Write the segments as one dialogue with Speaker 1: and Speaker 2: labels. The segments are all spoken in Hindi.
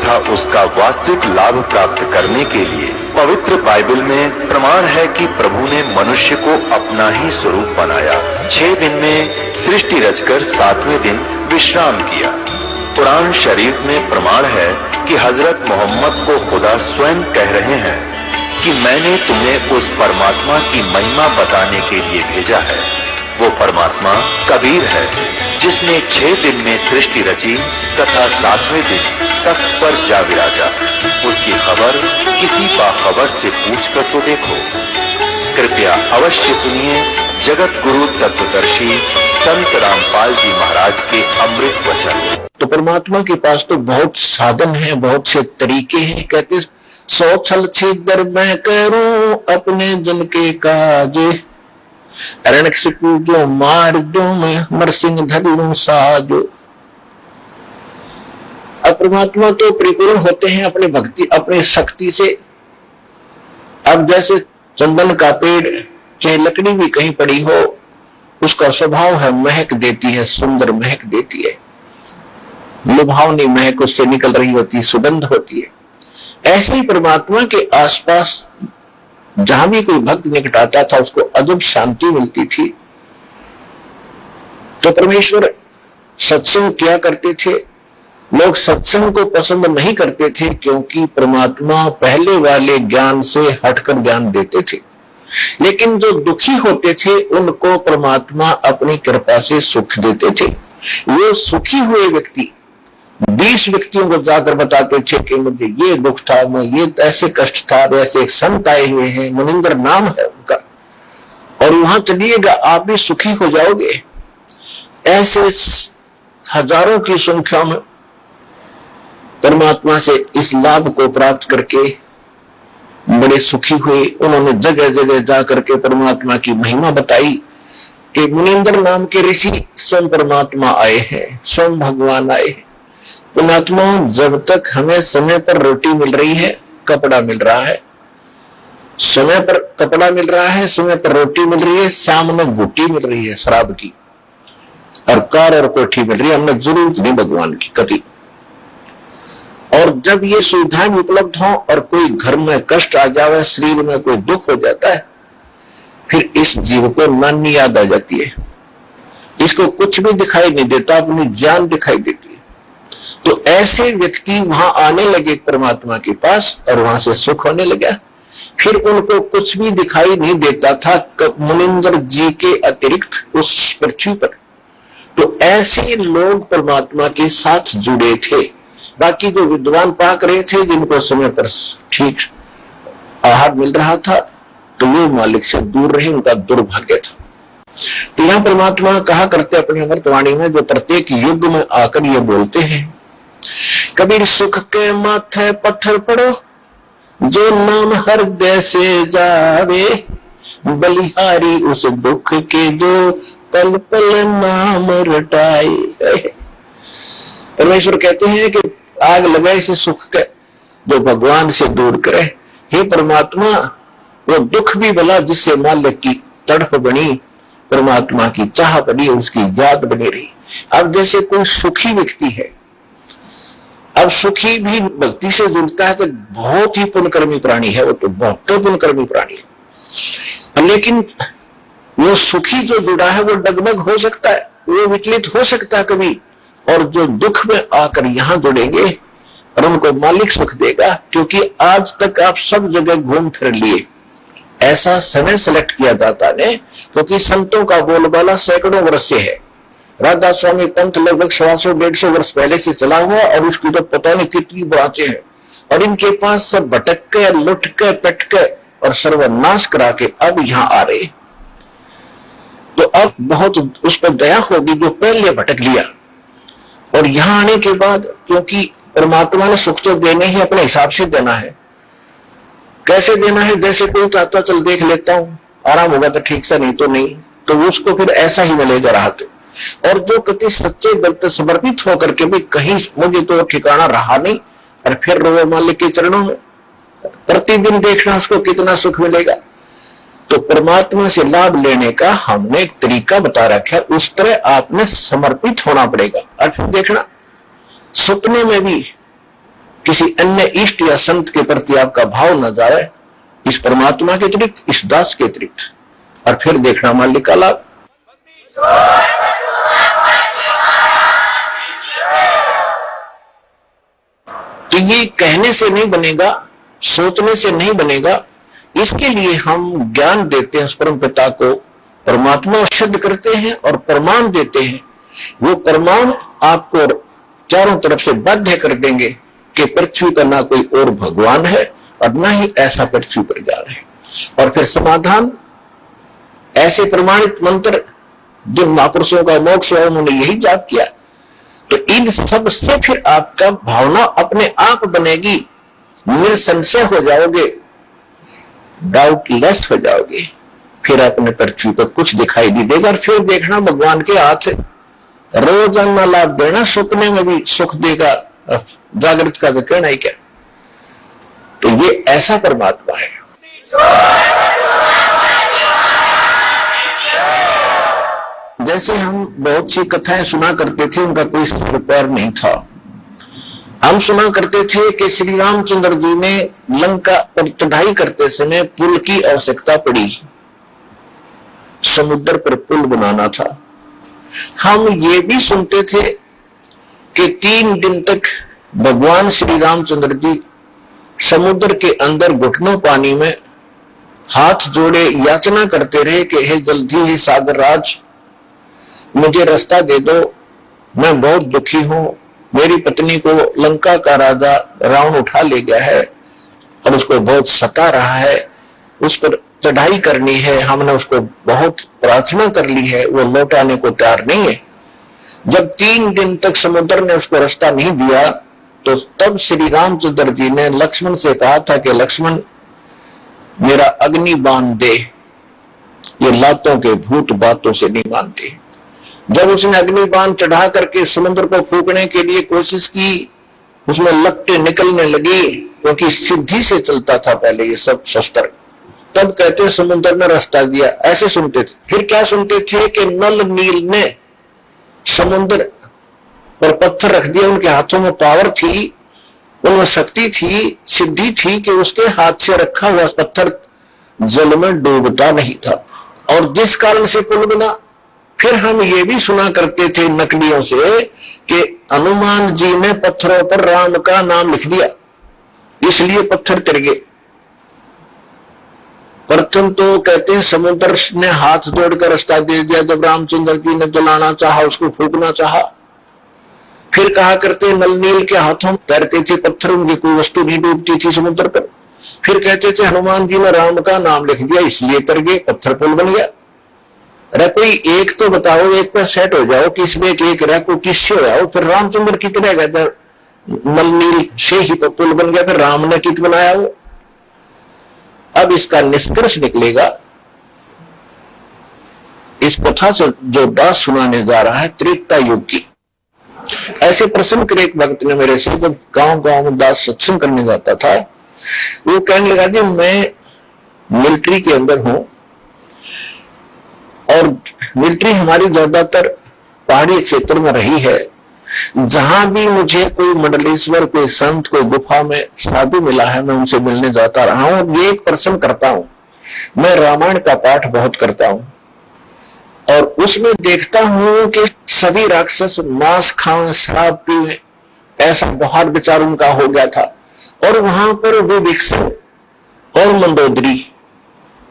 Speaker 1: तथा उसका वास्तविक लाभ प्राप्त करने के लिए पवित्र बाइबल में प्रमाण है कि प्रभु ने मनुष्य को अपना ही स्वरूप बनाया। 6 दिन में सृष्टि रचकर 7वें दिन विश्राम किया। कुरान शरीफ में प्रमाण है कि हजरत मोहम्मद को खुदा स्वयं कह रहे हैं कि मैंने तुम्हें उस परमात्मा की महिमा बताने के लिए भेजा है। वो परमात्मा कबीर है जिसने 6 दिन में सृष्टि रची तथा 7वें दिन तख्त पर जा विराजा। उसकी खबर किसी बाखबर से पूछकर तो देखो। कृपया अवश्य सुनिए जगत गुरु तत्वदर्शी संत रामपाल जी महाराज के अमृत वचन।
Speaker 2: तो परमात्मा के पास तो बहुत साधन है, बहुत से तरीके हैं। कहते 100 छल छिद्र मैं करूं अपने जन के काज, अरण से पूजो मार दो मैं नरसिंह धरू साजो। अब परमात्मा तो परिपूर्ण होते हैं अपनी भक्ति अपनी शक्ति से। अब जैसे चंदन का पेड़ चाहे लकड़ी भी कहीं पड़ी हो, उसका स्वभाव है महक देती है, सुंदर महक देती है, लुभावनी महक उससे निकल रही होती है, सुगंध होती है। ऐसे ही परमात्मा के आसपास जहां भी कोई भक्त निकट आता था उसको अजब शांति मिलती थी। तो परमेश्वर सत्संग किया करते थे। लोग सत्संग को पसंद नहीं करते थे क्योंकि परमात्मा पहले वाले ज्ञान से हटकर ज्ञान देते थे। लेकिन जो दुखी होते थे उनको परमात्मा अपनी कृपा से सुख देते थे। वो सुखी हुए व्यक्ति 20 व्यक्तियों को जाकर बताते थे कि मुझे ये दुख था, मैं ये ऐसे कष्ट था, वैसे एक संत आए हुए हैं, मुनिंद्र नाम है उनका, और वहां चलिएगा आप भी सुखी हो जाओगे। ऐसे हजारों की संख्या में परमात्मा से इस लाभ को प्राप्त करके बड़े सुखी हुए। उन्होंने जगह जगह जाकर के परमात्मा की महिमा बताई कि मुनिंद्र नाम के ऋषि स्वयं परमात्मा आए हैं, स्वयं भगवान आए हैं। परमात्मा जब तक हमें समय पर रोटी मिल रही है, कपड़ा मिल रहा है, समय पर कपड़ा मिल रहा है, समय पर रोटी मिल रही है, सामने गुटी मिल रही है शराब की, और कार और कोठी मिल रही है, हमें जरूरत नहीं भगवान की कति। और जब ये सुविधाएं उपलब्ध हो और कोई घर में कष्ट आ जाए, शरीर में कोई दुख हो जाता है, फिर इस जीव को नानी याद आ जाती है। इसको कुछ भी दिखाई नहीं देता, अपनी जान दिखाई देती है। तो ऐसे व्यक्ति वहां आने लगे परमात्मा के पास और वहां से सुख होने लगा। फिर उनको कुछ भी दिखाई नहीं देता था मुनिंद्र जी के अतिरिक्त उस पृथ्वी पर। तो ऐसे लोग परमात्मा के साथ जुड़े थे। बाकी जो विद्वान पाक रहे थे, जिनको समय पर ठीक आहार मिल रहा था, तो वो मालिक से दूर रहे, उनका दुर्भाग्य था। तो यहां परमात्मा कहा करते अपनी अमृतवाणी में, जो प्रत्येक युग में आकर ये बोलते हैं, कबीर सुख के माथे पत्थर पड़ो, जो नाम हृदय से जावे, बलिहारी उस दुख के जो पल पल नाम रटाए। परमेश्वर कहते हैं कि आग लगाए से सुख के जो भगवान से दूर करे। हे परमात्मा, वो दुख भी भला जिससे मालिक की तड़फ बनी, परमात्मा की चाह बनी, उसकी याद बनी रही। अब जैसे कोई सुखी व्यक्ति है, अब सुखी भी भक्ति से जुड़ता है तो बहुत ही पुण्यकर्मी प्राणी है, वो तो बहुत पुण्यकर्मी प्राणी है। लेकिन वो सुखी जो जुड़ा है वो डगमग हो सकता है, वो विचलित हो सकता है कभी। और जो दुख में आकर यहां जुड़ेंगे और उनको मालिक सुख देगा, क्योंकि आज तक आप सब जगह घूम फिर लिए। ऐसा समय सेलेक्ट किया दाता ने, क्योंकि संतों का बोलबाला सैकड़ों वर्ष से है। राधा स्वामी पंथ लगभग 100-150 वर्ष पहले से चला हुआ, और उसकी तो पता नहीं कितनी ब्रांचें हैं, और इनके पास सब भटक के, लुट के, पट के और सर्वनाश करा के अब यहाँ आ रहे। तो अब बहुत उस पर दया होगी जो पहले भटक लिया। और यहां आने के बाद, क्योंकि परमात्मा ने सुख तो देने ही अपने हिसाब से देना है। कैसे देना है? जैसे कोई चाहता चल देख लेता हूं, आराम होगा तो ठीक से, नहीं तो नहीं, तो उसको फिर ऐसा ही मिलेगा राहत। और जो कति सच्चे दिल से समर्पित होकर के भी कहीं मुझे तो ठिकाना रहा नहीं, और फिर रो मालिक के चरणों में प्रतिदिन देखना उसको कितना सुख मिलेगा। तो परमात्मा से लाभ लेने का हमने एक तरीका बता रखा है, उस तरह आपने समर्पित होना पड़ेगा। और फिर देखना सपने में भी किसी अन्य इष्ट या संत के प्रति आपका भाव न जाए, इस परमात्मा के अतिरिक्त, इस दास के अतिरिक्त, और फिर देखना मालिक का लाभ। तो ये कहने से नहीं बनेगा, सोचने से नहीं बनेगा, इसके लिए हम ज्ञान देते हैं उस परम पिता को, परमात्मा सिद्ध करते हैं और प्रमाण देते हैं। वो प्रमाण आपको चारों तरफ से बाध्य कर देंगे कि पृथ्वी पर ना कोई और भगवान है और ना ही ऐसा पृथ्वी पर ज्ञान है। और फिर समाधान, ऐसे प्रमाणित मंत्र जिन महापुरुषों का मोक्ष है उन्होंने यही जाप किया, तो इन सब से फिर आपका भावना अपने आप बनेगी, निसंशय हो जाओगे, डाउटलेस हो जाओगे, फिर अपने पृथ्वी पर कुछ दिखाई नहीं देगा। और फिर देखना भगवान के हाथ है, रोजाना लाभ देना, सुपने में भी सुख देगा, जागृत का तो कहना ही क्या। तो ये ऐसा परमात्मा है। जैसे हम बहुत सी कथाएं सुना करते थे, उनका कोई सिर पैर नहीं था। हम सुना करते थे कि श्री रामचंद्र जी ने लंका पर चढ़ाई करते समय पुल की आवश्यकता पड़ी, समुद्र पर पुल बनाना था। हम ये भी सुनते थे कि 3 दिन तक भगवान श्री रामचंद्र जी समुद्र के अंदर घुटनों पानी में हाथ जोड़े याचना करते रहे कि हे जल्दी ही सागर राज, मुझे रास्ता दे दो, मैं बहुत दुखी हूं, मेरी पत्नी को लंका का राजा रावण उठा ले गया है और उसको बहुत सता रहा है, उस पर चढ़ाई करनी है, हमने उसको बहुत प्रार्थना कर ली है, वो लौट आने को तैयार नहीं है। जब 3 दिन तक समुद्र ने उसको रास्ता नहीं दिया, तो तब श्री रामचंद्र जी ने लक्ष्मण से कहा था कि लक्ष्मण मेरा अग्नि बाण दे, ये लातों के भूत बातों से नहीं मानते। जब उसने अग्नि बाण चढ़ा करके समुद्र को फूकने के लिए कोशिश की, उसमें लपटें निकलने लगी, क्योंकि सिद्धि से चलता था पहले ये सब शस्त्र। तब कहते समुद्र ने रास्ता दिया, ऐसे सुनते थे। फिर क्या सुनते थे कि नल नील ने समुद्र पर पत्थर रख दिया, उनके हाथों में पावर थी, उनमें शक्ति थी, सिद्धि थी कि उसके हाथ से रखा हुआ पत्थर जल में डूबता नहीं था, और जिस कारण से पुल बना। फिर हम ये भी सुना करते थे नकलियों से कि हनुमान जी ने पत्थरों पर राम का नाम लिख दिया, इसलिए पत्थर तिर गए। प्रथम तो कहते हैं समुद्र ने हाथ जोड़कर रास्ता दे दिया जब रामचंद्र जी ने जलाना चाहा, उसको फूकना चाहा। फिर कहा करते नल नील के हाथों तैरते थे पत्थर, उनकी कोई वस्तु नहीं डूबती थी समुद्र पर। फिर कहते थे हनुमान जी ने राम का नाम लिख दिया, इसलिए तर गए, पत्थर पुल बन गया। अरे कोई एक तो बताओ, एक पर सेट हो जाओ, किसमें एक रखो, किससे हो जाओ, फिर रामचंद्र कित रह गया, नल नील से ही पुल बन गया, फिर राम ने कित बनाया वो। अब इसका निष्कर्ष निकलेगा, इस कथा से जो दास सुनाने जा रहा है त्रेता युग की। ऐसे प्रश्न करे एक भक्त ने मेरे से, जब गांव गांव में दास सत्संग करने जाता था, वो कहने लगा जी मैं मिलिट्री के अंदर हूं और मिलिट्री हमारी ज्यादातर पहाड़ी क्षेत्र में रही है, जहां भी मुझे कोई मंडलेश्वर, कोई संत, कोई गुफा में साधु मिला है, मैं उनसे मिलने जाता रहा हूं। ये एक प्रश्न करता हूं, मैं रामायण का पाठ बहुत करता हूं और उसमें देखता हूं कि सभी राक्षस मांस खाएं, शराब पीएं, ऐसा बहुत विचार उनका हो गया था। और वहां पर विभीषण और मंदोदरी,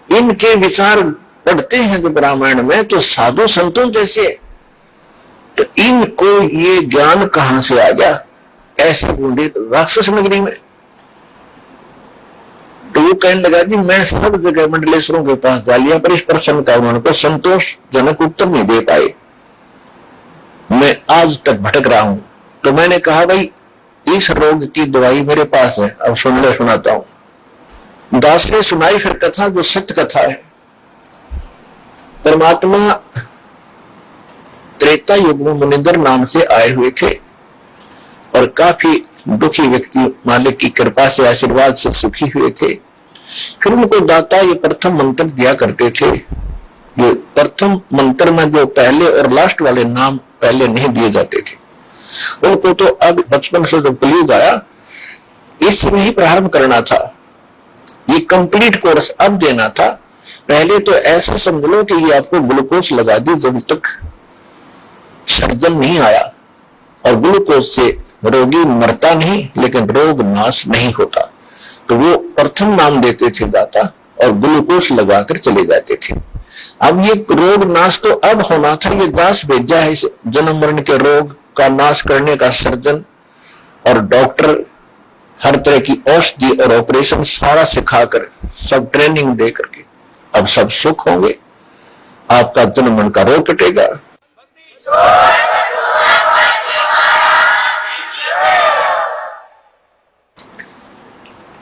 Speaker 2: इनके विचार पढ़ते हैं जब रामायण में, तो साधु संतों जैसे, तो इनको ये ज्ञान कहां से आ गया ऐसे बूढ़े राक्षस नगरी में। तो वो कहने लगा जी मैं सब जगह मंडलेश्वरों के पास जा लिया, पर इस प्रश्न का उन्होंने संतोषजनक उत्तर नहीं दे पाए, मैं आज तक भटक रहा हूं। तो मैंने कहा भाई इस रोग की दवाई मेरे पास है, अब सुनाता हूं। दास ने सुनाई फिर कथा, जो सत्य कथा है। परमात्मा त्रेता युग में मुनिंदर नाम से आए हुए थे और काफी दुखी व्यक्ति मालिक की कृपा से, आशीर्वाद से सुखी हुए थे। फिर उनको दाता ये प्रथम मंत्र दिया करते थे। जो प्रथम मंत्र में जो पहले और लास्ट वाले नाम पहले नहीं दिए जाते थे, उनको तो अब बचपन से जब कलयुग आया इसमें ही प्रारंभ करना था, ये कंप्लीट कोर्स अब देना था। पहले तो ऐसा समझ लो कि ये आपको ग्लूकोज लगा दी जब तक सर्जन नहीं आया, और ग्लूकोज से रोगी मरता नहीं लेकिन रोग नाश नहीं होता। तो वो प्रथम नाम देते थे दाता और ग्लूकोज लगाकर चले जाते थे। अब ये रोग नाश तो अब होना था, ये दास भेजा है इस जन्म मरण के रोग का नाश करने का सर्जन और डॉक्टर, हर तरह की औषधि और ऑपरेशन सारा सिखाकर सब ट्रेनिंग दे करके अब सब सुख होंगे, आपका जन्म मरण का रोग कटेगा।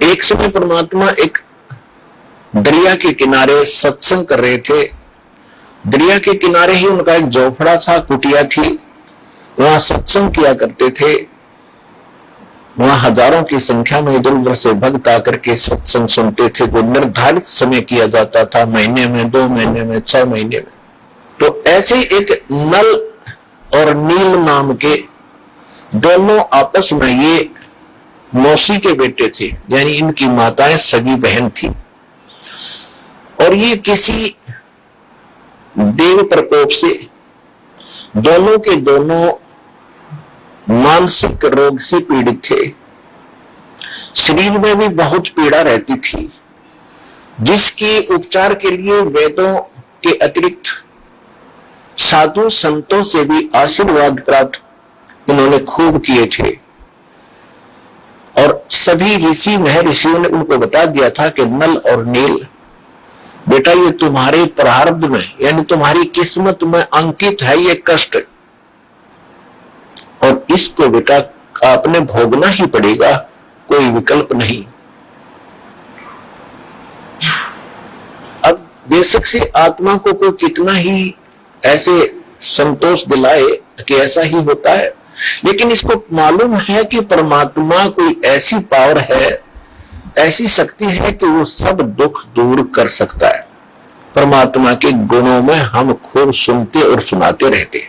Speaker 2: एक समय परमात्मा एक दरिया के किनारे सत्संग कर रहे थे। दरिया के किनारे ही उनका एक झोपड़ा था, कुटिया थी, वहां सत्संग किया करते थे। वहां हजारों की संख्या में इधर उधर से भक्त आकर के सत्संग सुनते थे। वो निर्धारित समय किया जाता था, महीने में, 2 महीने में, 6 महीने में। तो ऐसे एक नल और नील नाम के दोनों आपस में, ये मौसी के बेटे थे, यानी इनकी माताएं सगी बहन थी, और ये किसी देव प्रकोप से दोनों के दोनों मानसिक रोग से पीड़ित थे। शरीर में भी बहुत पीड़ा रहती थी, जिसकी उपचार के लिए वेदों के अतिरिक्त साधु संतों से भी आशीर्वाद प्राप्त इन्होंने खूब किए थे। और सभी ऋषि महर्षियों ने उनको बता दिया था कि नल और नील, बेटा ये तुम्हारे प्रारब्ध में, यानी तुम्हारी किस्मत में अंकित है ये कष्ट, और इसको बेटा आपने भोगना ही पड़ेगा, कोई विकल्प नहीं। अब बेशक से आत्मा को कोई कितना ही ऐसे संतोष दिलाए कि ऐसा ही होता है, लेकिन इसको मालूम है कि परमात्मा कोई ऐसी पावर है, ऐसी शक्ति है कि वो सब दुख दूर कर सकता है। परमात्मा के गुणों में हम खूब सुनते और सुनाते रहते हैं,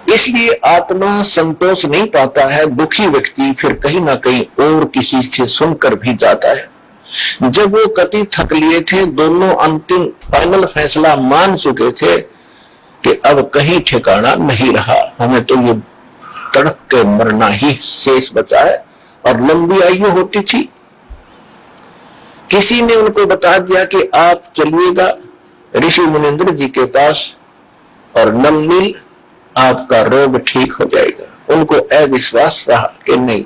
Speaker 2: इसलिए आत्मा संतोष नहीं पाता है। दुखी व्यक्ति फिर कहीं ना कहीं और किसी से सुनकर भी जाता है। जब वो कति थक लिए थे, दोनों अंतिम फाइनल फैसला मान चुके थे कि अब कहीं ठिकाना नहीं रहा, हमें तो ये तड़प के मरना ही शेष बचा है, और लंबी आयु होती थी। किसी ने उनको बता दिया कि आप चलिएगा ऋषि मुनिंद्र जी के पास और नल नील आपका रोग ठीक हो जाएगा। उनको अविश्वास रहा कि नहीं,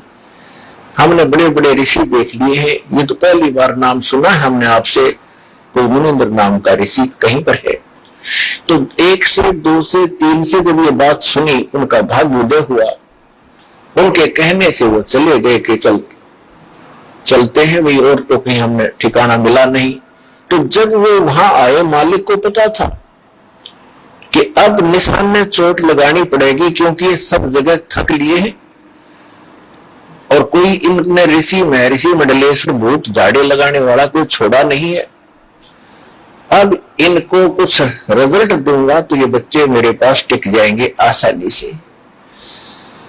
Speaker 2: हमने बड़े बड़े ऋषि देख लिए हैं, ये तो पहली बार नाम सुना है हमने आपसे, कोई मुनिंद्र नाम का ऋषि कहीं पर है। तो 1 से 2 से 3 से जब ये बात सुनी, उनका भाग्य उदय हुआ। उनके कहने से वो चले गए कि चलते हैं भाई, और तो कहीं हमने ठिकाना मिला नहीं। तो जब वो वहां आए, मालिक को पता था कि अब निशान में चोट लगानी पड़ेगी, क्योंकि ये सब जगह थक लिए हैं और कोई इनने ऋषि महर्षि मंडलेश्वर भूत झाड़े लगाने वाला कोई छोड़ा नहीं है। अब इनको कुछ रिजल्ट दूंगा तो ये बच्चे मेरे पास टिक जाएंगे आसानी से।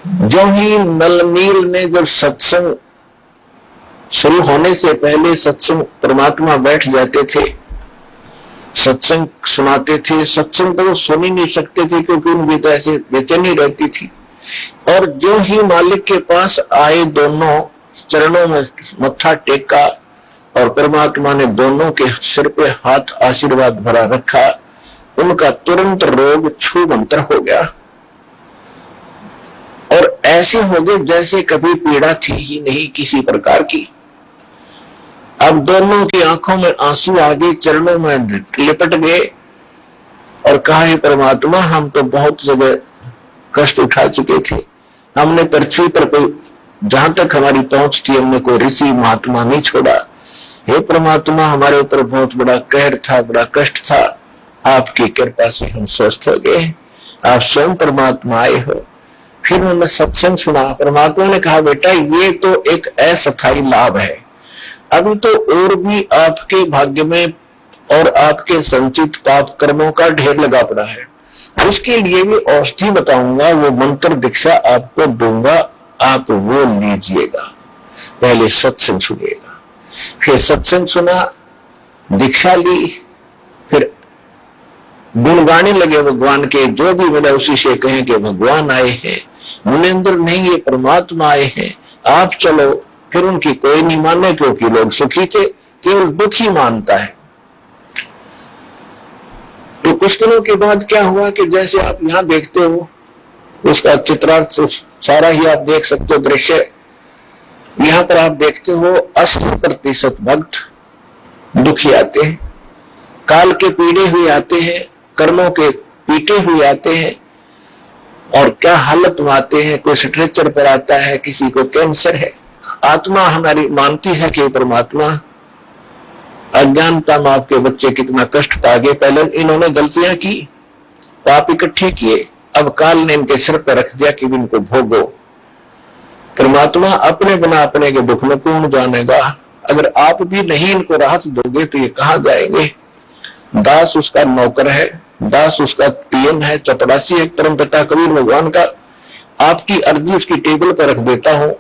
Speaker 2: जो ही नल नील ने जब सत्संग शुरू होने से पहले सत्संग परमात्मा बैठ जाते थे, सत्संग सुनाते थे। सत्संग तो वो सुन ही नहीं सकते थे क्योंकि उनकी तो ऐसे बेचैनी रहती थी। और जो ही मालिक के पास आए, दोनों चरणों में मत्था टेका और परमात्मा ने दोनों के सिर पे हाथ आशीर्वाद भरा रखा, उनका तुरंत रोग छूमंतर हो गया और ऐसे हो गए जैसे कभी पीड़ा थी ही नहीं किसी प्रकार की। अब दोनों की आंखों में आंसू आ गए, चरणों में लिपट गए और कहा, हे परमात्मा, हम तो बहुत जगह कष्ट उठा चुके थे, हमने पृथ्वी पर कोई, जहां तक हमारी पहुंच थी, हमने कोई ऋषि महात्मा नहीं छोड़ा। हे परमात्मा, हमारे ऊपर बहुत बड़ा कहर था, बड़ा कष्ट था, आपकी कृपा से हम स्वस्थ हो गए, आप स्वयं परमात्मा आए हो। फिर उन्होंने सत्संग सुना। परमात्मा ने कहा, बेटा ये तो एक अस्थायी लाभ है, अभी तो और भी आपके भाग्य में और आपके संचित पाप कर्मों का ढेर लगा पड़ा है। उसके लिए भी औषधि बताऊंगा, वो मंत्र दीक्षा आपको दूंगा, आप वो लीजिएगा। पहले सत्संग सुनिएगा, फिर सत्संग सुना, दीक्षा ली, फिर गुण गाने लगे भगवान के, जो भी मिला उसी से कहें कि भगवान आए हैं, मुनिंद्र नहीं ये परमात्मा आए हैं, आप चलो। फिर उनकी कोई नहीं माने क्योंकि लोग सुखी थे, केवल दुखी मानता है। तो कुछ दिनों के बाद क्या हुआ कि जैसे आप यहां देखते हो, उसका चित्रार्थ सारा ही आप देख सकते हो दृश्य। यहां पर आप देखते हो 80% भक्त दुखी आते हैं, काल के पीड़े हुए आते हैं, कर्मों के पीटे हुए आते हैं, और क्या हालत में आते हैं। कोई स्ट्रेचर पर आता है, किसी को कैंसर है। आत्मा हमारी मानती है कि परमात्मा अज्ञानता में आपके बच्चे कितना कष्ट पा गए, पहले इन्होंने गलतियां की, पाप इकट्ठे किए, अब काल ने इनके सिर पर रख दिया कि इनको भोगो। परमात्मा अपने बिना अपने के दुख में कौन जानेगा। अगर आप भी नहीं इनको राहत दोगे तो ये कहां जाएंगे। दास उसका नौकर है, दास उसका पीएन है, चपरासी है परमपिता कबीर भगवान का। आपकी अर्जी उसकी टेबल पर रख देता हूं,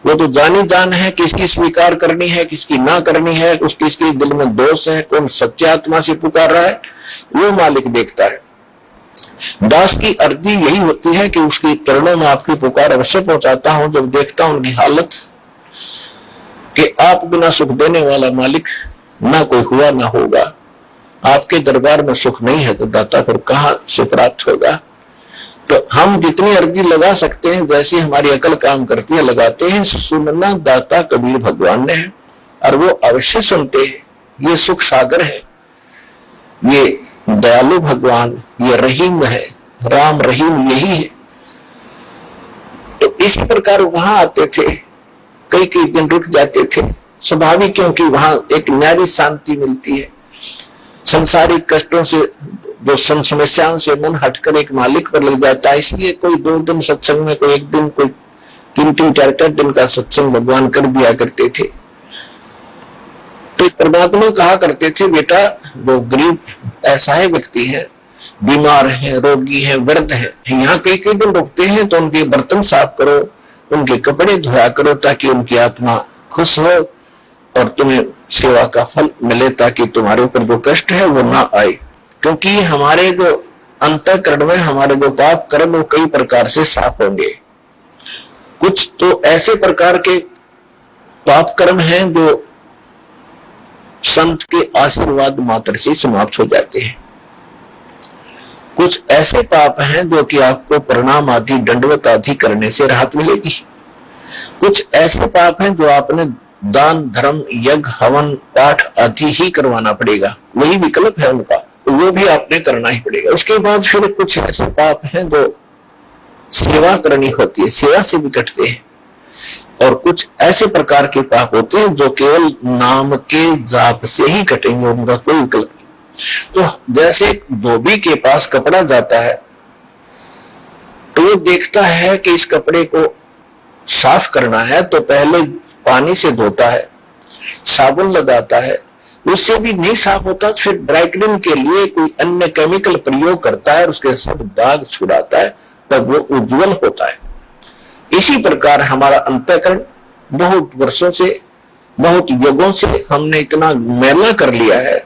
Speaker 2: वो तो जानी जान है किसकी स्वीकार करनी है, किसकी ना करनी है, किसके दिल में दोष है, कौन सच्चे आत्मा से पुकार रहा है, वो मालिक देखता है। दास की अर्जी यही होती है कि उसके चरणों में आपकी पुकार अवश्य पहुंचाता हूं जब देखता हूं उनकी हालत कि आप बिना सुख देने वाला मालिक ना कोई हुआ ना होगा। आपके दरबार में सुख नहीं है तो दाता फिर कहां से प्राप्त होगा। तो हम जितनी अर्जी लगा सकते हैं, जैसी हमारी अकल काम करती है, लगाते हैं। सुनना दाता कबीर भगवान ने है और वो अवश्य सुनते हैं। ये सुख सागर है, ये दयालु भगवान, ये रहीम है, राम रहीम यही है। तो इसी प्रकार वहां आते थे, कई कई दिन रुक जाते थे, स्वाभाविक, क्योंकि वहां एक न्यारी शांति मिलती है। संसारिक कष्टों से, जो समस्याओं से मन हटकर एक मालिक पर लग जाता है। इसलिए कोई 2 दिन सत्संग में, कोई 1 दिन, कोई 3-3, 4-4 दिन का सत्संग भगवान कर दिया करते थे। तो परमात्मा कहा करते थे, बेटा वो गरीब असहाय व्यक्ति है, बीमार है, रोगी है, वृद्ध है, यहाँ कई कई दिन रुकते हैं तो उनके बर्तन साफ करो, उनके कपड़े धोया करो, ताकि उनकी आत्मा खुश हो और तुम्हें सेवा का फल मिले, ताकि तुम्हारे ऊपर जो कष्ट है वो ना आए। क्योंकि हमारे जो अंतःकरण में हमारे जो पाप कर्म वो कई प्रकार से साफ होंगे। कुछ तो ऐसे प्रकार के पाप कर्म हैं जो संत के आशीर्वाद मात्र से समाप्त हो जाते हैं। कुछ ऐसे पाप हैं जो कि आपको प्रणाम आदि, दंडवत आदि करने से राहत मिलेगी। कुछ ऐसे पाप हैं जो आपने दान, धर्म, यज्ञ, हवन, पाठ आदि ही करवाना पड़ेगा, वही विकल्प है उनका, वो भी आपने करना ही पड़ेगा। उसके बाद फिर कुछ ऐसे पाप हैं जो सेवा करनी होती है, सेवा से भी कटते हैं। और कुछ ऐसे प्रकार के पाप होते हैं जो केवल नाम के जाप से ही कटेंगे, उनका कोई विकल्प नहीं। तो जैसे धोबी के पास कपड़ा जाता है तो वो देखता है कि इस कपड़े को साफ करना है तो पहले पानी से धोता है, साबुन लगाता है, उससे भी नहीं साफ होता फिर ड्राई क्लीन के लिए कोई अन्य केमिकल प्रयोग करता है, उसके सब दाग छुड़ाता है, तब वो उज्जवल होता है। इसी प्रकार हमारा अंतःकरण बहुत वर्षों से, बहुत युगों से हमने इतना मैला कर लिया है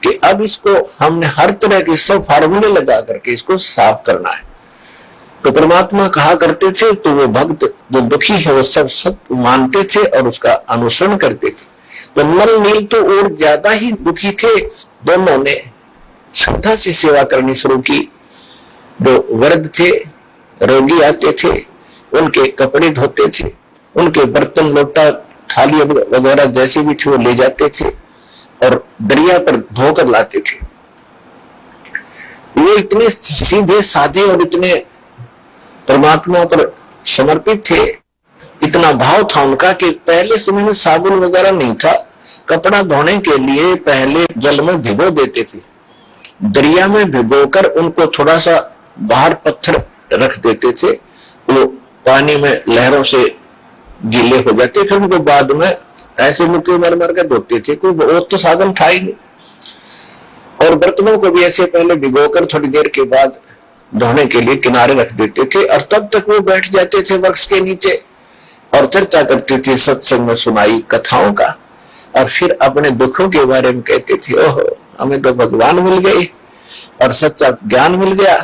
Speaker 2: कि अब इसको हमने हर तरह के सब फार्मूले लगा करके इसको साफ करना है। तो परमात्मा कहा करते थे, तो वो भक्त जो दुखी है वो सब सत्य मानते थे और उसका अनुसरण करते थे। तो नल नील तो और ज्यादा ही दुखी थे, दोनों ने श्रद्धा से सेवा करनी शुरू की। जो वृद्ध थे, रोगी आते थे, उनके कपड़े धोते थे, उनके बर्तन लोटा थाली वगैरह जैसे भी थे वो ले जाते थे और दरिया पर धोकर लाते थे। वो इतने सीधे साधे और इतने परमात्मा पर समर्पित थे, इतना भाव था उनका कि पहले समय में साबुन वगैरह नहीं था। कपड़ा धोने के लिए पहले जल में भिगो देते थे, दरिया में भिगोकर उनको थोड़ा सा बाहर पत्थर रख देते थे, वो पानी में लहरों से गीले हो जाते, फिर उनको बाद में ऐसे मुक्के मर मर कर धोते थे। कोई और तो साधन था ही नहीं। और बर्तनों को भी ऐसे पहले भिगोकर थोड़ी देर के बाद धोने के लिए किनारे रख देते थे और तब तक वो बैठ जाते थे वृक्ष के नीचे और चर्चा करते थे, सत्संग में सुनाई कथाओं का, और फिर अपने दुखों के बारे में कहते थे, ओहो हमें तो भगवान मिल गए और सच्चा ज्ञान मिल गया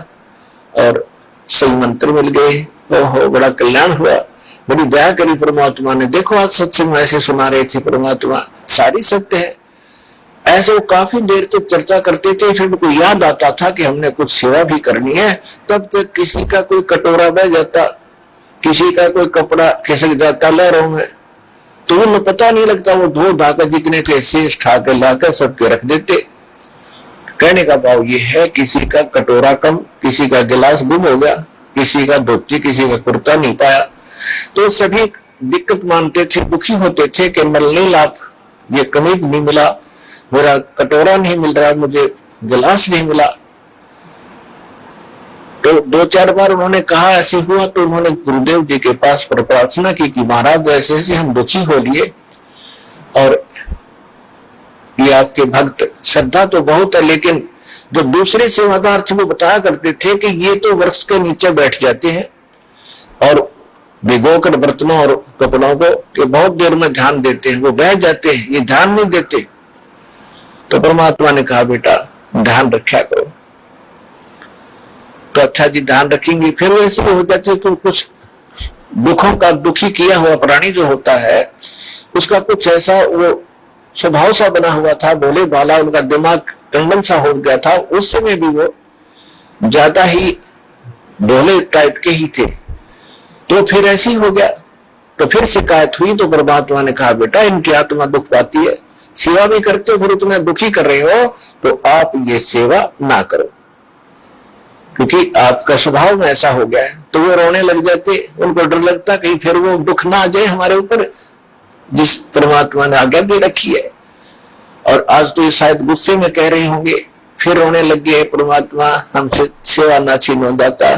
Speaker 2: और सही मंत्र मिल गए, ओहो बड़ा कल्याण हुआ, बड़ी दया करी परमात्मा ने, देखो आज सत्संग में ऐसे सुना रहे थे परमात्मा, सारी सत्य है। ऐसे वो काफी देर तक चर्चा करते थे। फिर उनको याद आता था कि हमने कुछ सेवा भी करनी है, तब तक किसी का कोई कटोरा बह जाता, किसी का कोई कपड़ा खिसक जाता लहरों में, तो उन्हें पता नहीं लगता, वो धो धाकर जितने थे शेष ठाकर लाकर सबके रख देते। कहने का भाव ये है, किसी का कटोरा कम, किसी का गिलास गुम हो गया, किसी का धोती, किसी का कुर्ता नहीं पाया, तो सभी दिक्कत मानते थे, दुखी होते थे कि नल नहीं लाभ, ये कमीज नहीं मिला, मेरा कटोरा नहीं मिल रहा, मुझे गिलास नहीं मिला। तो 2-4 बार उन्होंने कहा ऐसे हुआ, तो उन्होंने गुरुदेव जी के पास प्रार्थना की कि महाराज ऐसे ऐसे हम दुखी हो लिए, और ये आपके भक्त, श्रद्धा तो बहुत है, लेकिन जो दूसरे सेवादार थे वो बताया करते थे कि ये तो वृक्ष के नीचे बैठ जाते हैं और भिगोकर बर्तनों और कपड़ों को ये बहुत देर में ध्यान देते हैं, वो बह जाते हैं, ये ध्यान नहीं देते। तो परमात्मा ने कहा बेटा ध्यान रखा करो। तो अच्छा जी ध्यान रखेंगे। फिर वैसे हो जाते कि कुछ दुखों का, दुखी किया हुआ प्राणी जो होता है उसका कुछ ऐसा वो स्वभाव सा बना हुआ था, भोले भाला, उनका दिमाग कंडम सा हो गया था, उस समय भी वो ज्यादा ही भोले टाइप के ही थे। तो फिर ऐसी हो गया, तो फिर शिकायत हुई। तो परमात्मा ने कहा बेटा इनकी आत्मा दुख पाती है, सेवा भी करते हो फिर तुम्हें दुखी कर रहे हो, तो आप ये सेवा ना करो, क्योंकि आपका स्वभाव में ऐसा हो गया है। तो वो रोने लग जाते, उनको डर लगता कहीं फिर वो दुख ना आ जाए हमारे ऊपर, जिस परमात्मा ने आज्ञा दे रखी है। और आज तो ये शायद गुस्से में कह रहे होंगे, फिर रोने लग गए, परमात्मा हमसे सेवा ना छीनो, दाता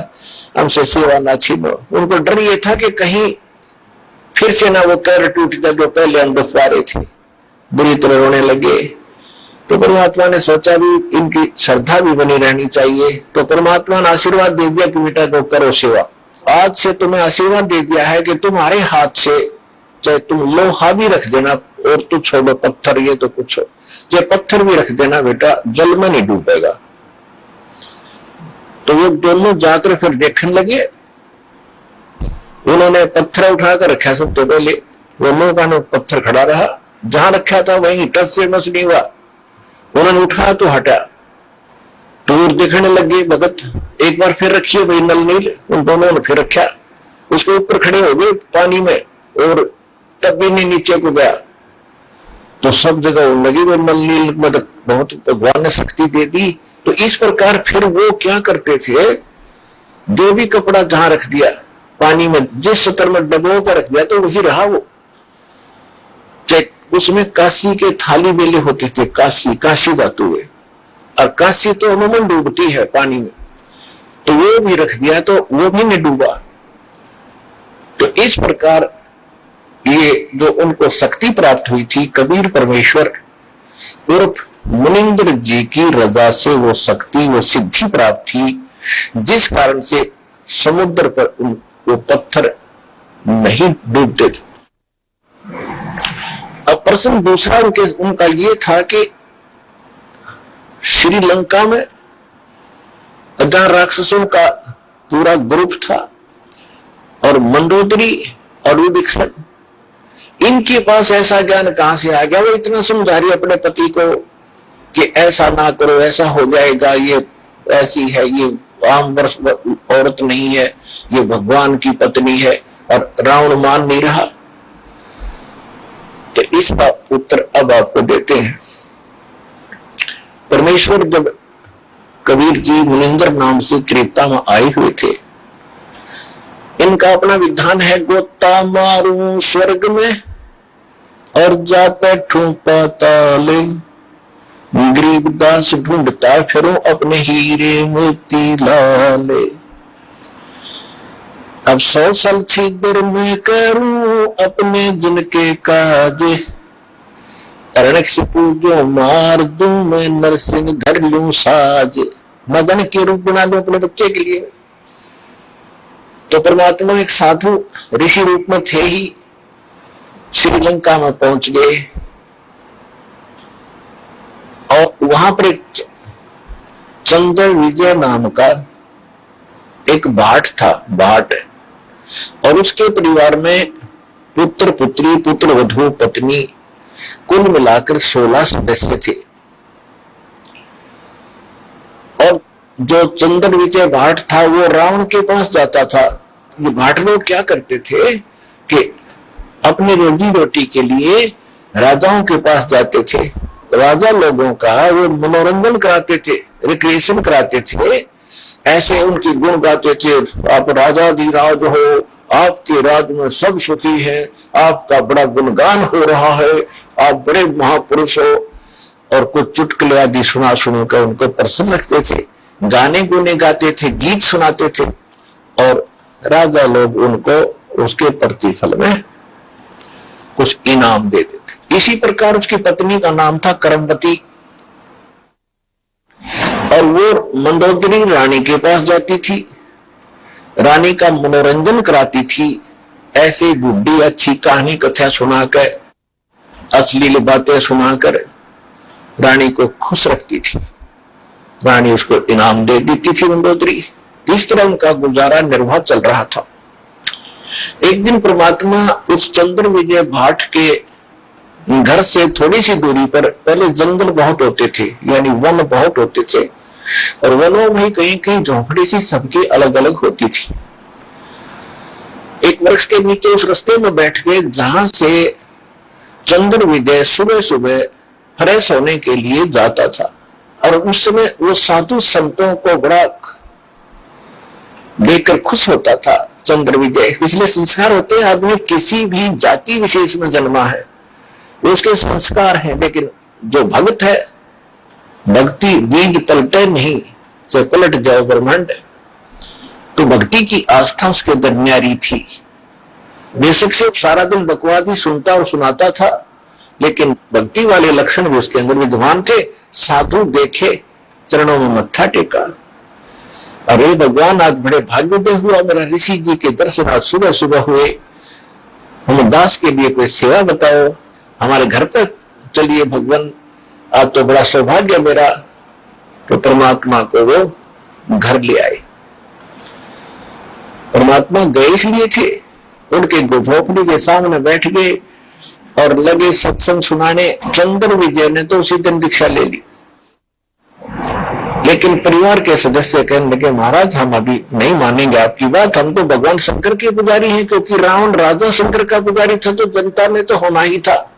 Speaker 2: हमसे सेवा ना छीनो। उनको डर ये था कि कहीं फिर से ना वो कैर टूट जाए जो पहले हम दुख पा रहे थे, बुरी तरह रोने लगे। तो परमात्मा ने सोचा भी इनकी श्रद्धा भी बनी रहनी चाहिए, तो परमात्मा ने आशीर्वाद दे दिया कि बेटा तो करो सेवा। आज से तुम्हें आशीर्वाद दे दिया है कि तुम्हारे हाथ से चाहे तुम लोहा भी रख देना, और तो छोड़ो पत्थर, ये तो कुछ हो, चाहे पत्थर भी रख देना बेटा, जल में नहीं डूबेगा। तो वो दोनों जाकर फिर देखने लगे। उन्होंने पत्थर उठाकर रखा सबसे पहले, दोनों का पत्थर खड़ा रहा, जहां रखा था वहीं टच से मस नहीं हुआ। उन्होंने उठा तो हटा, दूर देखने लगे भगत, एक बार फिर रखिए भाई नल नील, उन दोनों ने फिर रखा, उसके ऊपर खड़े हो गए पानी में, और तब भी नहीं नीचे को गया। तो सब जगह लगी वो नल नील, मतलब बहुत भगवान ने शक्ति दे दी। तो इस प्रकार फिर वो क्या करते थे, जो भी कपड़ा जहां रख दिया पानी में, जिस स्तर में डबो कर रख दिया तो वही रहा वो। उसमें काशी के थाली बेले होते थे, काशी धातु है, और काशी तो अमूमन डूबती है पानी में, तो वो भी रख दिया तो वो भी नहीं डूबा। तो इस प्रकार ये जो उनको शक्ति प्राप्त हुई थी, कबीर परमेश्वर उर्फ मुनिंद्र जी की रजा से वो शक्ति, वो सिद्धि प्राप्त थी, जिस कारण से समुद्र पर वो पत्थर नहीं डूबते थे। अब प्रश्न दूसरा उनका ये था कि श्रीलंका में जहां राक्षसों का पूरा ग्रुप था, और मंदोदरी और विभीषण, इनके पास ऐसा ज्ञान कहां से आ गया? वो इतना समझा रही अपने पति को कि ऐसा ना करो, ऐसा हो जाएगा, ये ऐसी है, ये आम वर्ष औरत नहीं है, ये भगवान की पत्नी है, और रावण मान नहीं रहा। तो इसका उत्तर अब आपको देते हैं। परमेश्वर जब कबीर जी मुनिंद्र नाम से त्रेता में आए हुए थे, इनका अपना विधान है, गोता मारू स्वर्ग में और जा बैठू पाताल, गरीबदास ढूंढता फिरूं अपने हीरे मोती लाले। अब 100 साल छिदर में करूं अपने जिनके काज, अरणक से पूजो मार दूं मैं, नरसिंह धर लूं साज, मदन के रूप बना लूं अपने बच्चे के लिए। तो परमात्मा एक साधु ऋषि रूप में थे ही, श्रीलंका में पहुंच गए और वहां पर एक चंद्र विजय नाम का एक भाट था, भाट, और उसके परिवार में पुत्र पुत्री, पुत्र वधू, पत्नी, कुल मिलाकर 16 सदस्य थे। और जो चंद्र विजय भाट था वो रावण के पास जाता था। ये भाट लोग क्या करते थे कि अपनी रोजी रोटी के लिए राजाओं के पास जाते थे, राजा लोगों का वो मनोरंजन कराते थे, रिक्रिएशन कराते थे, ऐसे उनकी गुण गाते थे। आप राजाधिराज हो, आपके राज में सब सुखी है, आपका बड़ा गुणगान हो रहा है, आप बड़े महापुरुष हो, और कुछ चुटकुले आदि सुना सुनकर उनको प्रसन्न रखते थे, गाने गुने गाते थे, गीत सुनाते थे, और राजा लोग उनको उसके प्रतिफल में कुछ इनाम देते थे। इसी प्रकार उसकी पत्नी का नाम था करमवती, और वो मंदोदरी रानी के पास जाती थी, रानी का मनोरंजन कराती थी, ऐसे बुढ़ी अच्छी कहानी कथा सुनाकर, अश्लील बातें सुनाकर रानी को खुश रखती थी। रानी उसको इनाम दे देती थी मंदोदरी। इस तरह उनका गुजारा निर्वाह चल रहा था। एक दिन परमात्मा उस चंद्र विजय भाट के घर से थोड़ी सी दूरी पर, पहले जंगल बहुत होते थे, यानी वन बहुत होते थे, और वनों में कहीं कहीं झोंपड़ी सी सबकी अलग अलग होती थी। एक वृक्ष के नीचे उस रास्ते में बैठ गए जहां से चंद्र विजय सुबह सुबह फ्रेश होने के लिए जाता था। और उस समय वो साधु संतों को बड़ा देखकर खुश होता था। चंद्र विजय पिछले संस्कार होते हैं, आदमी किसी भी जाति विशेष में जन्मा है उसके संस्कार हैं, लेकिन जो भक्त है, भक्ति बीज पलटे नहीं, चाहे पलट जाओ ब्रह्मांड। तो भक्ति की आस्था उसके अंदर न्यारी थी। बेशक से सारा दिन बकवाद ही सुनता और सुनाता था, लेकिन भक्ति वाले लक्षण भी उसके अंदर विद्वान थे। साधु देखे, चरणों में मत्था टेका, अरे भगवान आज बड़े भाग्योदय हुआ, मेरा ऋषि जी के दर्शन आज सुबह सुबह हुए, हम दास के लिए कोई सेवा बताओ, हमारे घर पर चलिए भगवान, आज तो बड़ा सौभाग्य मेरा। तो परमात्मा को वो घर ले आए। परमात्मा गए इसलिए थे, उनके झोपड़ी के सामने बैठ गए और लगे सत्संग सुनाने। चंद्र विजय ने तो उसी दिन दीक्षा ले ली, लेकिन परिवार के सदस्य कहने लगे, महाराज हम अभी नहीं मानेंगे आपकी बात, हम तो भगवान शंकर के पुजारी हैं, क्योंकि रावण राजा शंकर का पुजारी था तो जनता ने तो होना ही था,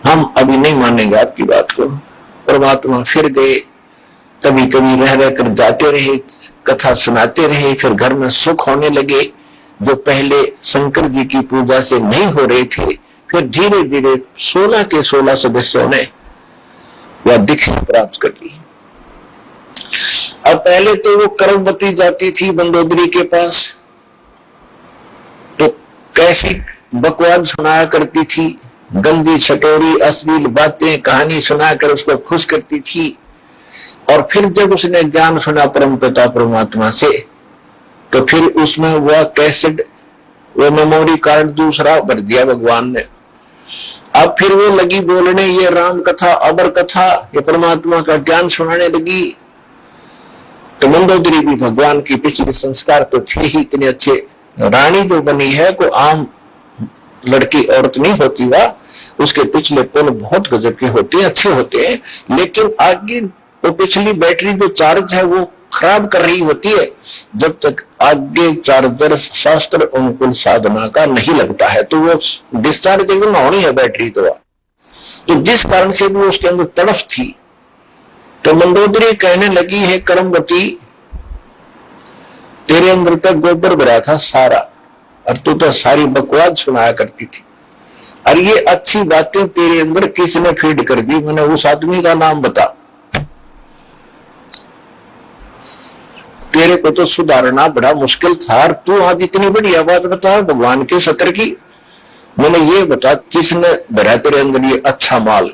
Speaker 2: हम अभी नहीं मानेंगे आपकी बात को। परमात्मा फिर गए, कभी कभी रह रहकर जाते रहे, कथा सुनाते रहे, फिर घर में सुख होने लगे जो पहले शंकर जी की पूजा से नहीं हो रहे थे। फिर धीरे धीरे 16 के 16 सदस्यों ने वह दीक्षा प्राप्त कर ली। अब पहले तो वो करमवती जाती थी मंदोदरी के पास, तो कैसी बकवाद सुनाया करती थी, गंदी छटोरी अश्लील बातें कहानी सुनाकर उसको खुश करती थी। और फिर जब उसने ज्ञान सुना परम पिता परमात्मा से, तो फिर उसमें वह कैसेट, वो मेमोरी कार्ड दूसरा भर दिया भगवान ने। अब फिर वो लगी बोलने ये राम कथा, अबर कथा, ये परमात्मा का ज्ञान सुनाने लगी। तो मंदोदरी भी भगवान की पिछले संस्कार तो थे ही इतने अच्छे, रानी जो बनी है को आम लड़की औरत नहीं होती, वह उसके पिछले पुण्य बहुत गजब के होते हैं, अच्छे होते हैं, लेकिन आगे वो पिछली बैटरी जो चार्ज है वो खराब कर रही होती है, जब तक आगे चार्जर शास्त्र अनुकूल साधना का नहीं लगता है तो वो डिस्चार्ज एकदम होनी है बैटरी। तो जिस कारण से भी उसके अंदर तड़फ थी, तो मंदोदरी कहने लगी है करमवती, तेरे अंदर तक गोबर भरा था सारा, और तू तो सारी बकवाद सुनाया करती थी, और ये अच्छी बातें तेरे अंदर किसने फीड कर दी, मैंने उस आदमी का नाम बता, तेरे को तो सुधारना बड़ा मुश्किल था, और तू आज इतनी बड़ी बात बता भगवान के सत्र की, मैंने ये बता किसने भरा तेरे अंदर ये अच्छा माल।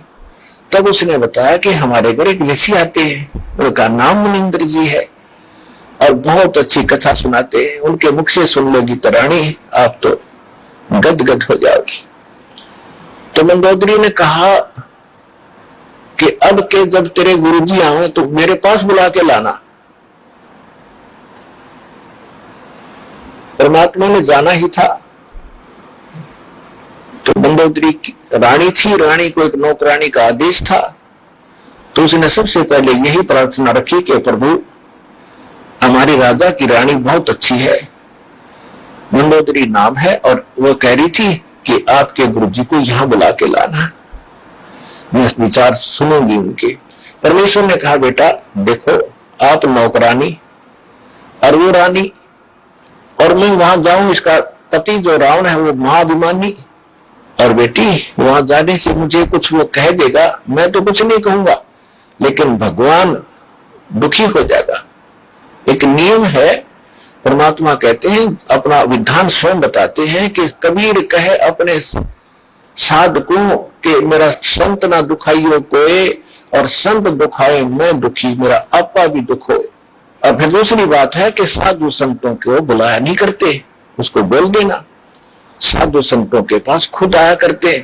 Speaker 2: तब उसने बताया कि हमारे घर एक ऋषि आते हैं, उनका नाम मुनिंद्र जी है, और बहुत अच्छी कथा सुनाते हैं, उनके मुख से सुन लोगी तरानी, आप तो गदगद हो जाओगी। तो मंदोदरी ने कहा कि अब के जब तेरे गुरुजी आए तो मेरे पास बुला के लाना। परमात्मा ने जाना ही था। तो मंदोदरी रानी थी, रानी को एक नौकरानी का आदेश था, तो उसने सबसे पहले यही प्रार्थना रखी कि प्रभु हमारी राजा की रानी बहुत अच्छी है, मंदोदरी नाम है, और वो कह रही थी कि आपके गुरुजी को यहां बुला के लाना, मैं विचार सुनूंगी उनके। परमेश्वर ने कहा बेटा देखो आप नौकरानी और वो रानी, और मैं वहां जाऊं, इसका पति जो रावण है वो महाअभिमानी, और बेटी वहां जाने से मुझे कुछ वो कह देगा, मैं तो कुछ नहीं कहूंगा लेकिन भगवान दुखी हो जाएगा। एक नियम है, परमात्मा कहते हैं अपना विधान स्वयं बताते हैं कि कबीर कहे अपने साधकों के मेरा संत ना दुखाइयो कोई, और संत दुखाए मैं दुखी, मेरा आपा भी दुख होए। और फिर दूसरी बात है कि साधु संतों को बुलाया नहीं करते, उसको बोल देना, साधु संतों के पास खुद आया करते।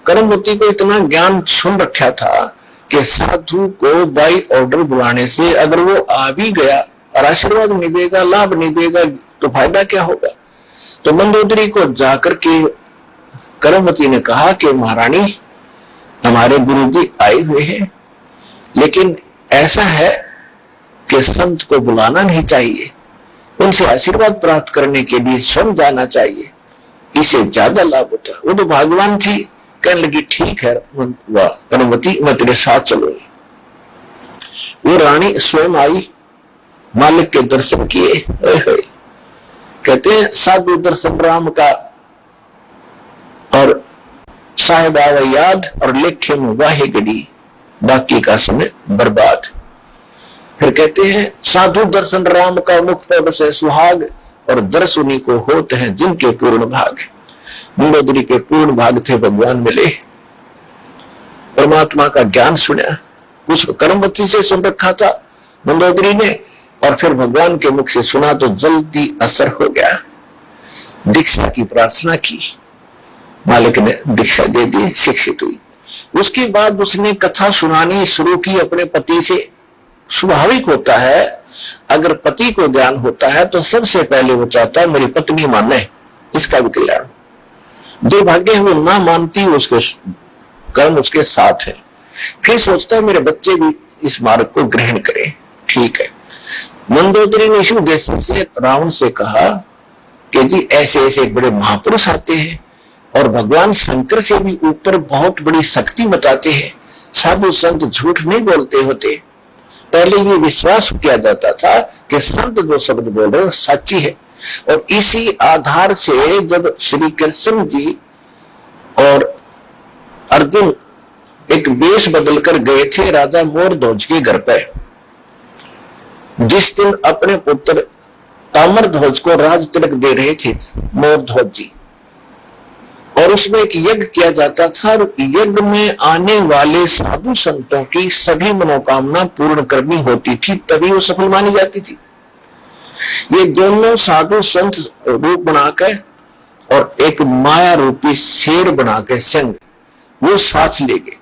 Speaker 2: कर्मवती को इतना ज्ञान सुन रखा था कि साधु को बाई ऑर्डर बुलाने से अगर वो आ भी गया और आशीर्वाद नहीं देगा, लाभ नहीं देगा, तो फायदा क्या होगा। तो मंदोदरी को जाकर के कर्मवती ने कहा कि महारानी हमारे गुरुजी आए हुए हैं, लेकिन ऐसा है कि संत को बुलाना नहीं चाहिए, उनसे आशीर्वाद प्राप्त करने के लिए स्वयं जाना चाहिए, इससे ज्यादा लाभ होता है। वो तो भगवान थी, कहने लगी ठीक है कर्मवती मैं तेरे साथ चलूंगी। वो रानी स्वयं आई, मालिक के दर्शन किए। कहते हैं साधु दर्शन राम का और साहेब आवे याद, और लेखे में वाहे गड़ी बाकी का समय बर्बाद। फिर कहते हैं साधु दर्शन राम का मुख पर से सुहाग, और दर्श उन्हीं को होते हैं जिनके पूर्ण भाग। मंदोदरी के पूर्ण भाग थे, भगवान मिले, परमात्मा का ज्ञान सुना, कुछ कर्मवती से सुन रखा था मंदोदरी ने, और फिर भगवान के मुख से सुना तो जल्दी असर हो गया। दीक्षा की प्रार्थना की, मालिक ने दीक्षा दे दी, शिक्षित हुई। उसके बाद उसने कथा सुनानी शुरू की अपने पति से। स्वाभाविक होता है अगर पति को ज्ञान होता है तो सबसे पहले वो चाहता है मेरी पत्नी माने, इसका भी कल्याण। दुर्भाग्य है वो ना मानती, उसके कर्म उसके साथ है, फिर सोचता है मेरे बच्चे भी इस मार्ग को ग्रहण करें। ठीक है, मंदोदरी ने इस उद्देश्य से रावण से कहा कि जी ऐसे ऐसे एक बड़े महापुरुष आते हैं और भगवान शंकर से भी ऊपर बहुत बड़ी शक्ति बताते हैं, साधु संत झूठ नहीं बोलते होते। पहले ये विश्वास किया जाता था कि संत जो शब्द बोल रहे सच्ची है, और इसी आधार से जब श्री कृष्ण जी और अर्जुन एक वेश बदलकर गए थे राजा मोरध्वज के घर पे, जिस दिन अपने पुत्र ताम्रध्वज को राज तिलक दे रहे थे मोरध्वज जी, और उसमें एक यज्ञ किया जाता था, और यज्ञ में आने वाले साधु संतों की सभी मनोकामना पूर्ण करनी होती थी, तभी वो सफल मानी जाती थी। ये दोनों साधु संत रूप बनाकर और एक माया रूपी शेर बनाकर संग वो साथ ले गए।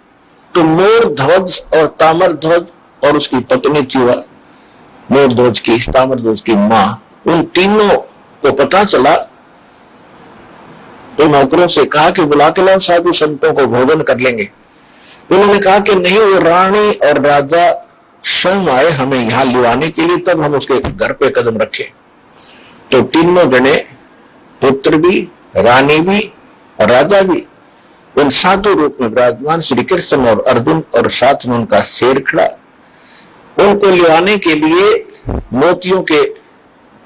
Speaker 2: तो मोरध्वज और ताम्रध्वज और उसकी पत्नी थी मोरध्वज की, ताम्रध्वज की मां, उन तीनों को पता चला तो नौकरों से कहा कि बुला के लाओ साधु संतों को, भोजन कर लेंगे। उन्होंने कहा कि नहीं, वो रानी और राजा स्वयं आए हमें यहां लिवाने के लिए, तब हम उसके घर पे कदम रखे। तो तीनों जने, पुत्र भी, रानी भी और राजा भी, उन साधु रूप में विराजमान श्री कृष्ण और अर्जुन, और साथ में उनका शेर खड़ा, उनको लिवाने के लिए मोतियों के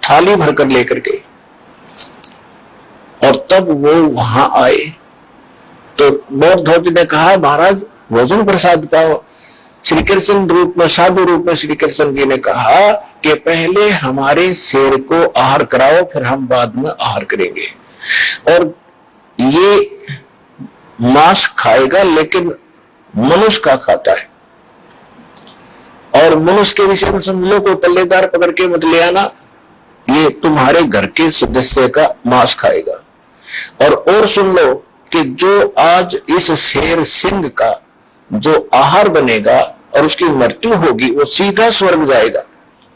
Speaker 2: थाली भरकर लेकर गए। और तब वो वहां आए तो मोरध्वज ने कहा महाराज भोजन प्रसाद पाओ। श्री कृष्ण रूप में, साधु रूप में श्री कृष्ण जी ने कहा कि पहले हमारे शेर को आहार कराओ, फिर हम बाद में आहार करेंगे। और ये मांस खाएगा लेकिन मनुष्य का खाता है, और मनुष्य के विषय में समझ लो कोई पल्लेदार पकड़ के मत ले आना, ये तुम्हारे घर के सदस्य का मांस खाएगा। और सुन लो कि जो आज इस शेर सिंह का जो आहार बनेगा और उसकी मृत्यु होगी वो सीधा स्वर्ग जाएगा।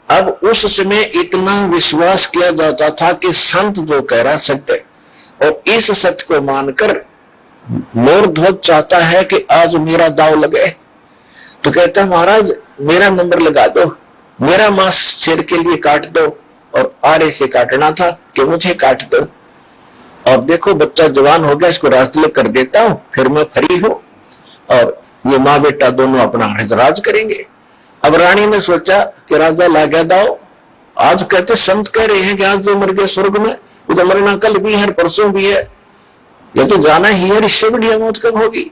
Speaker 2: अब उस समय इतना विश्वास किया जाता था कि संत जो कह रहा सत्य, और इस सत्य को मानकर मोर ध्वज चाहता है कि आज मेरा दाव लगे, तो कहता महाराज मेरा नंबर लगा दो, मेरा मांस शेर के लिए काट दो, और आरे से काटना था कि मुझे काट दो, और देखो बच्चा जवान हो गया, इसको राजतिलक कर देता हूं, फिर मैं फ्री हूं और ये माँ बेटा दोनों अपना राज करेंगे। अब रानी ने सोचा कि राजा ला गया दाव, आज कहते संत कह रहे हैं कि आज जो मर गया स्वर्ग में, वो तो मरना कल भी है परसों भी है, ये तो जाना ही है, इससे बढ़िया मौत कब होगी।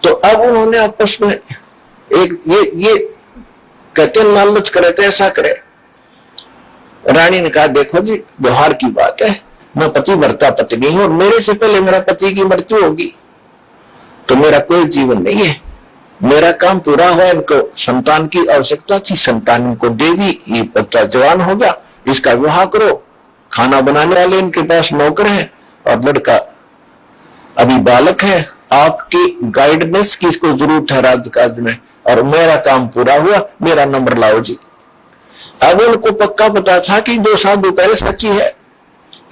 Speaker 2: तो अब उन्होंने आपस में एक ये कहते लालच करे तो ऐसा करे। रानी ने कहा देखो जी व्यवहार की बात है, मैं पति भरता पत्नी हूं और मेरे से पहले मेरा पति की मृत्यु होगी तो मेरा कोई जीवन नहीं है, मेरा काम पूरा हुआ, इनको संतान की आवश्यकता थी, संतान इनको दे दी, ये बच्चा जवान हो गया, इसका विवाह करो, खाना बनाने वाले इनके पास नौकर हैं और लड़का अभी बालक है, आपकी गाइडेंस की इसको जरूरत है राजकाज में, और मेरा काम पूरा हुआ, मेरा नंबर लाओ जी। अब उनको पक्का पता था कि जो साधु कहे सच्ची है,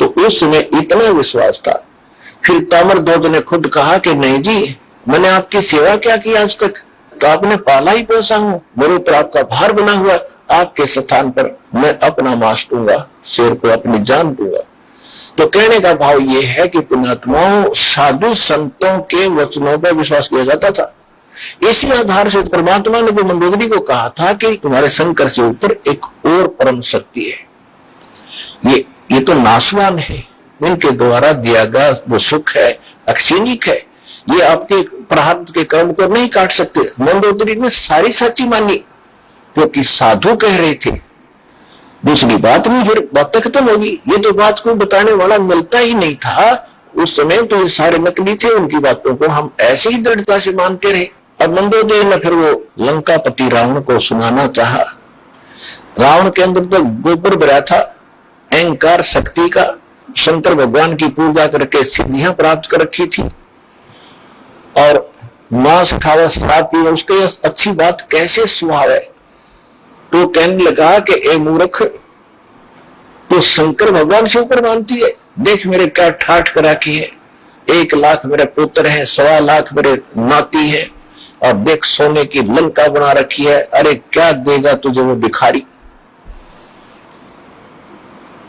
Speaker 2: तो उस समय इतना विश्वास था। फिर ताम्रध्वज ने खुद कहा कि नहीं जी मैंने आपकी सेवा क्या की आज तक, तो आपने पाला ही पोसा हूं, मेरे ऊपर आपका भार बना हुआ, आपके स्थान पर मैं अपना मांस दूंगा, शेर को अपनी जान दूंगा। तो कहने का भाव ये है कि पुण्यात्माओं साधु संतों के वचनों पर विश्वास किया जाता था। इसी आधार से परमात्मा ने जो मंदोदरी को कहा था कि तुम्हारे शंकर से ऊपर एक और परम शक्ति है, ये तो नाशवान है, इनके द्वारा दिया गया जो सुख है अक्षीणिक है, ये आपके प्रारब्ध के कर्म को नहीं काट सकते। मंदोदरी ने सारी सच्ची मानी क्योंकि साधु कह रहे थे, दूसरी बात नहीं, फिर बात खत्म होगी। ये तो बात को बताने वाला मिलता ही नहीं था उस समय, तो ये सारे नकली थे, उनकी बातों को हम ऐसे ही दृढ़ता से मानते रहे। अब मंदोदरी ने फिर वो लंकापति रावण को सुनाना चाहा। रावण के अंदर तो गोबर भरा था अहंकार शक्ति का, शंकर भगवान की पूजा करके सिद्धियां प्राप्त कर रखी थी और मांस खावा शराब पीवा उसके अच्छी बात कैसे स्वभाव है। तो कहने लगा कि ए मूर्ख तो शंकर भगवान से ऊपर मानती है, देख मेरे क्या ठाठ करा की है, 1 लाख मेरे पुत्र हैं, 1.25 लाख मेरे नाती हैं, और देख सोने की लंका बना रखी है, अरे क्या देगा तुझे वो भिखारी।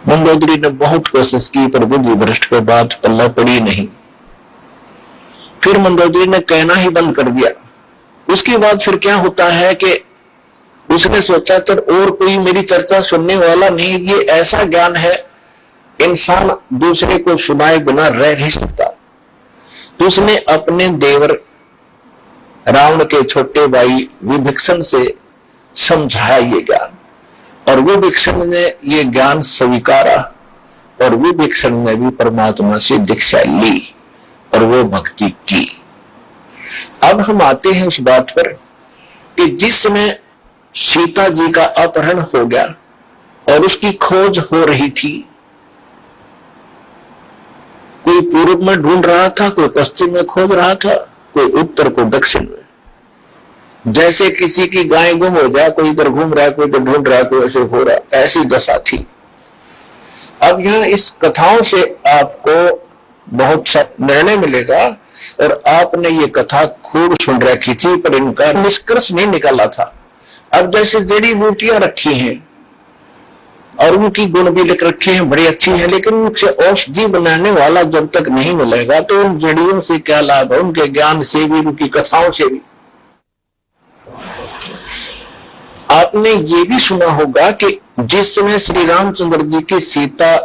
Speaker 2: मंदोदरी ने बहुत कोशिश की पर बुद्धि भ्रष्ट के बाद पल्ला पड़ी नहीं। फिर मंदोदरी ने कहना ही बंद कर दिया। उसके बाद फिर क्या होता है कि उसने सोचा तो और कोई मेरी चर्चा सुनने वाला नहीं, ये ऐसा ज्ञान है इंसान दूसरे को सुनाए बिना रह नहीं सकता। तो उसने अपने देवर रावण के छोटे भाई विभीषण से समझाया ये ज्ञान, और विभीषण ने ये ज्ञान स्वीकारा और विभीषण ने भी परमात्मा से दीक्षा ली और वो भक्ति की। अब हम आते हैं उस बात पर कि जिस समय सीता जी का अपहरण हो गया और उसकी खोज हो रही थी, कोई पूर्व में ढूंढ रहा था, कोई पश्चिम में खोज रहा था, कोई उत्तर को दक्षिण में। जैसे किसी की गाय गुम हो जाए, कोई इधर घूम रहा है, कोई इधर ढूंढ रहा है, कोई ऐसे हो रहा है, ऐसी दशा थी। अब यहाँ इस कथाओं से आपको बहुत सा निर्णय मिलेगा, और आपने ये कथा खूब सुन रखी थी पर इनका निष्कर्ष नहीं निकाला था। अब जैसे जड़ी बूटियां रखी हैं और उनकी गुण भी लिख रखे हैं, बड़ी अच्छी है, लेकिन उनसे औषधि बनाने वाला जब तक नहीं मिलेगा तो उन जड़ियों से क्या लाभ है, उनके ज्ञान से भी, उनकी कथाओं से भी। आपने ये भी सुना होगा कि जिस समय श्री रामचंद्र जी की सीता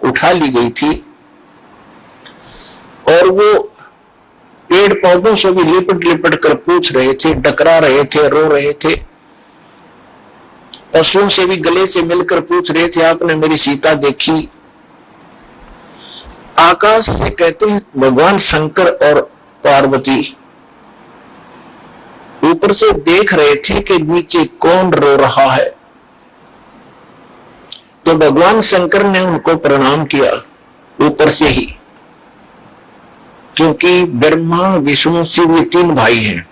Speaker 2: उठा ली गई थी और वो पेड़ पौधों से भी लिपट लिपट कर पूछ रहे थे, डकरा रहे थे, रो रहे थे, पशुओं से भी गले से मिलकर पूछ रहे थे आपने मेरी सीता देखी। आकाश से कहते हैं भगवान शंकर और पार्वती ऊपर से देख रहे थे कि नीचे कौन रो रहा है। तो भगवान शंकर ने उनको प्रणाम किया ऊपर से ही क्योंकि ब्रह्मा विष्णु शिव ये तीन भाई हैं।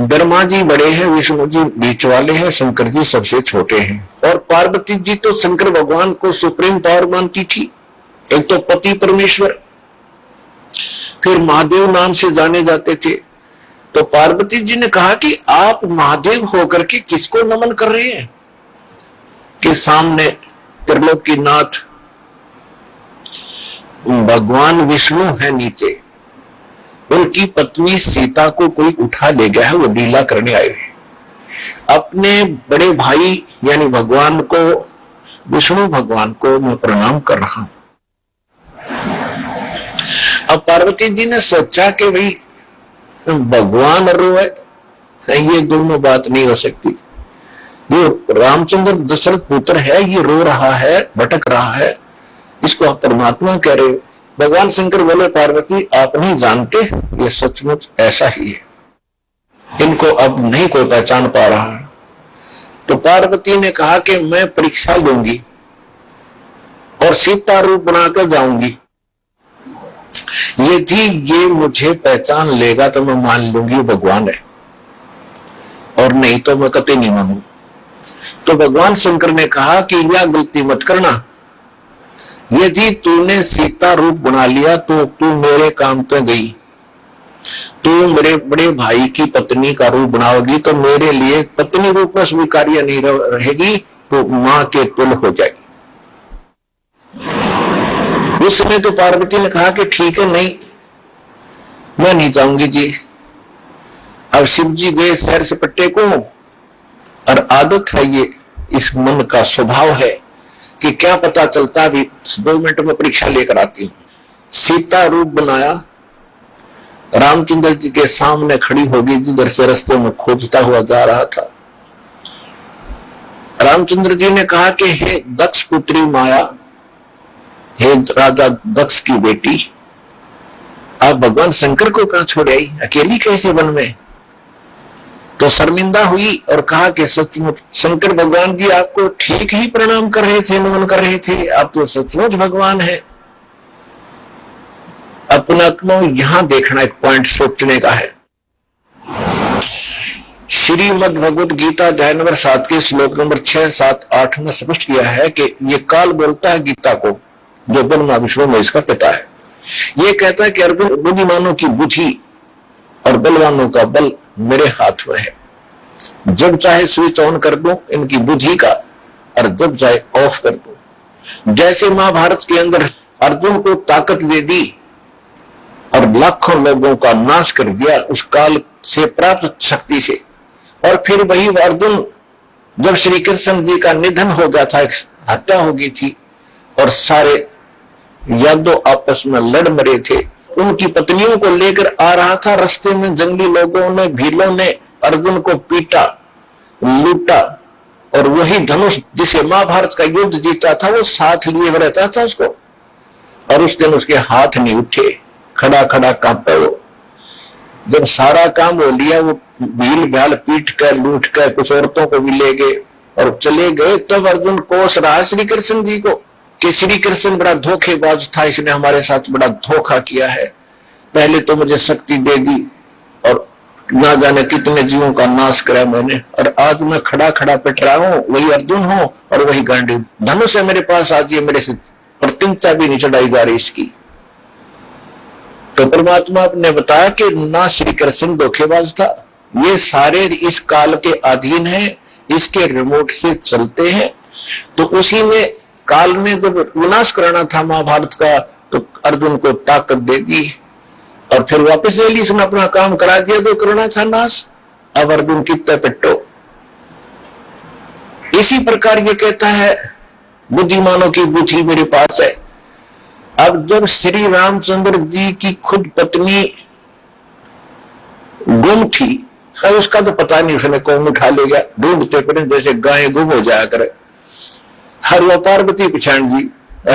Speaker 2: ब्रह्मा जी बड़े हैं, विष्णु जी बीच वाले हैं, शंकर जी सबसे छोटे हैं। और पार्वती जी तो शंकर भगवान को सुप्रीम पावर मानती थी। एक तो पति परमेश्वर, फिर महादेव नाम से जाने जाते थे। तो पार्वती जी ने कहा कि आप महादेव होकर के किसको नमन कर रहे हैं, कि सामने त्रिलोकीनाथ भगवान विष्णु है, नीचे उनकी पत्नी सीता को कोई उठा ले गया है, वो लीला करने आए हैं। अपने बड़े भाई यानी भगवान को, विष्णु भगवान को मैं प्रणाम कर रहा हूं। अब पार्वती जी ने सोचा कि भाई भगवान रोए, ये दोनों बात नहीं हो सकती। जो रामचंद्र दशरथ पुत्र है ये रो रहा है, भटक रहा है, इसको आप परमात्मा कह रहे हो। भगवान शंकर बोले पार्वती आप नहीं जानते, ये सचमुच ऐसा ही है, इनको अब नहीं कोई पहचान पा रहा है। तो पार्वती ने कहा कि मैं परीक्षा लूंगी और सीता रूप बनाकर जाऊंगी, यदि ये मुझे पहचान लेगा तो मैं मान लूंगी भगवान है, और नहीं तो मैं कतई नहीं मानू। तो भगवान शंकर ने कहा कि यह गलती मत करना, यदि तूने सीता रूप बना लिया तो तू मेरे काम तो गई, तू मेरे बड़े भाई की पत्नी का रूप बनाओगी तो मेरे लिए पत्नी रूप में स्वीकार्य नहीं रहेगी, तो मां के तुल हो जाएगी। उस समय तो पार्वती ने कहा कि ठीक है, नहीं मैं नहीं जाऊंगी जी। अब शिव जी गए शहर से पट्टे को, और आदत है ये, इस मन का स्वभाव है कि क्या पता चलता, अभी 2 मिनट में परीक्षा लेकर आती हूं। सीता रूप बनाया, रामचंद्र जी के सामने खड़ी होगी, जिधर से रास्ते में खोजता हुआ जा रहा था। रामचंद्र जी ने कहा कि हे दक्ष पुत्री माया, हे राजा दक्ष की बेटी, आप भगवान शंकर को कहां छोड़ आई, अकेली कैसे वन में? तो शर्मिंदा हुई और कहा कि सचमुच शंकर भगवान जी आपको ठीक ही प्रणाम कर रहे थे, नमन कर रहे थे, आप तो सचमुच भगवान है। अपनात्मा यहां देखना एक पॉइंट सोचने का है। श्रीमद् भगवद गीता अध्याय नंबर 7 के श्लोक नंबर 6, 7, 8 में स्पष्ट किया है कि ये काल बोलता है गीता को, जो ब्रह्मा विष्णु में इसका पिता है। ये कहता है कि अर्जुन, बुद्धिमानों की बुद्धि और बलवानों का बल मेरे हाथ में है, जब चाहे स्विच ऑन कर दूं इनकी बुद्धि का, और जब चाहे ऑफ कर दूं। जैसे महाभारत के अंदर अर्जुन को ताकत दे दी और लाखों लोगों का नाश कर दिया उस काल से प्राप्त शक्ति से, और फिर वही अर्जुन जब श्री कृष्ण जी का निधन हो गया था, हत्या हो गई थी और सारे यादव आपस में लड़ मरे थे, उनकी पत्नियों को लेकर आ रहा था, रास्ते में जंगली लोगों ने, भीलों ने अर्जुन को पीटा, लूटा, और वही धनुष जिसे महाभारत का युद्ध जीता था वो साथ लिए रहता था उसको, और उस दिन उसके हाथ नहीं उठे, खड़ा खड़ा कांपे वो। जब सारा काम हो लिया, वो भील भ्याल पीट कर लूट कर कुछ औरतों को भी ले गए और चले गए, तब अर्जुन कोस रहा श्री कृष्ण जी को कि श्री कृष्ण बड़ा धोखेबाज था, इसने हमारे साथ बड़ा धोखा किया है, पहले तो मुझे शक्ति दे दी और ना जाने कितने जीवों का नाश करा मैंने, और आज मैं खड़ा खड़ा पिट रहा हूं, वही अर्जुन हूं और वही गांडी धनुष है मेरे पास, आज ये मेरे से प्रतिज्ञा भी नहीं चढ़ाई जा रही इसकी। तो परमात्मा ने बताया कि ना श्री कृष्ण धोखेबाज था, ये सारे इस काल के अधीन है, इसके रिमोट से चलते हैं। तो उसी में काल में जब विनाश कराना था महाभारत का, तो अर्जुन को ताकत देगी और फिर वापस ले ली, इसने अपना काम करा दिया जो करना था नाश। अब अर्जुन कितने पिट्टो। इसी प्रकार ये कहता है बुद्धिमानों की बुद्धि मेरे पास है। अब जब श्री रामचंद्र जी की खुद पत्नी गुम थी, उसका तो पता नहीं उसने कौन उठा ले गया, ढूंढते फिर जैसे गाय गुम हो जाया करे। हर वो पार्वती पिछाण जी,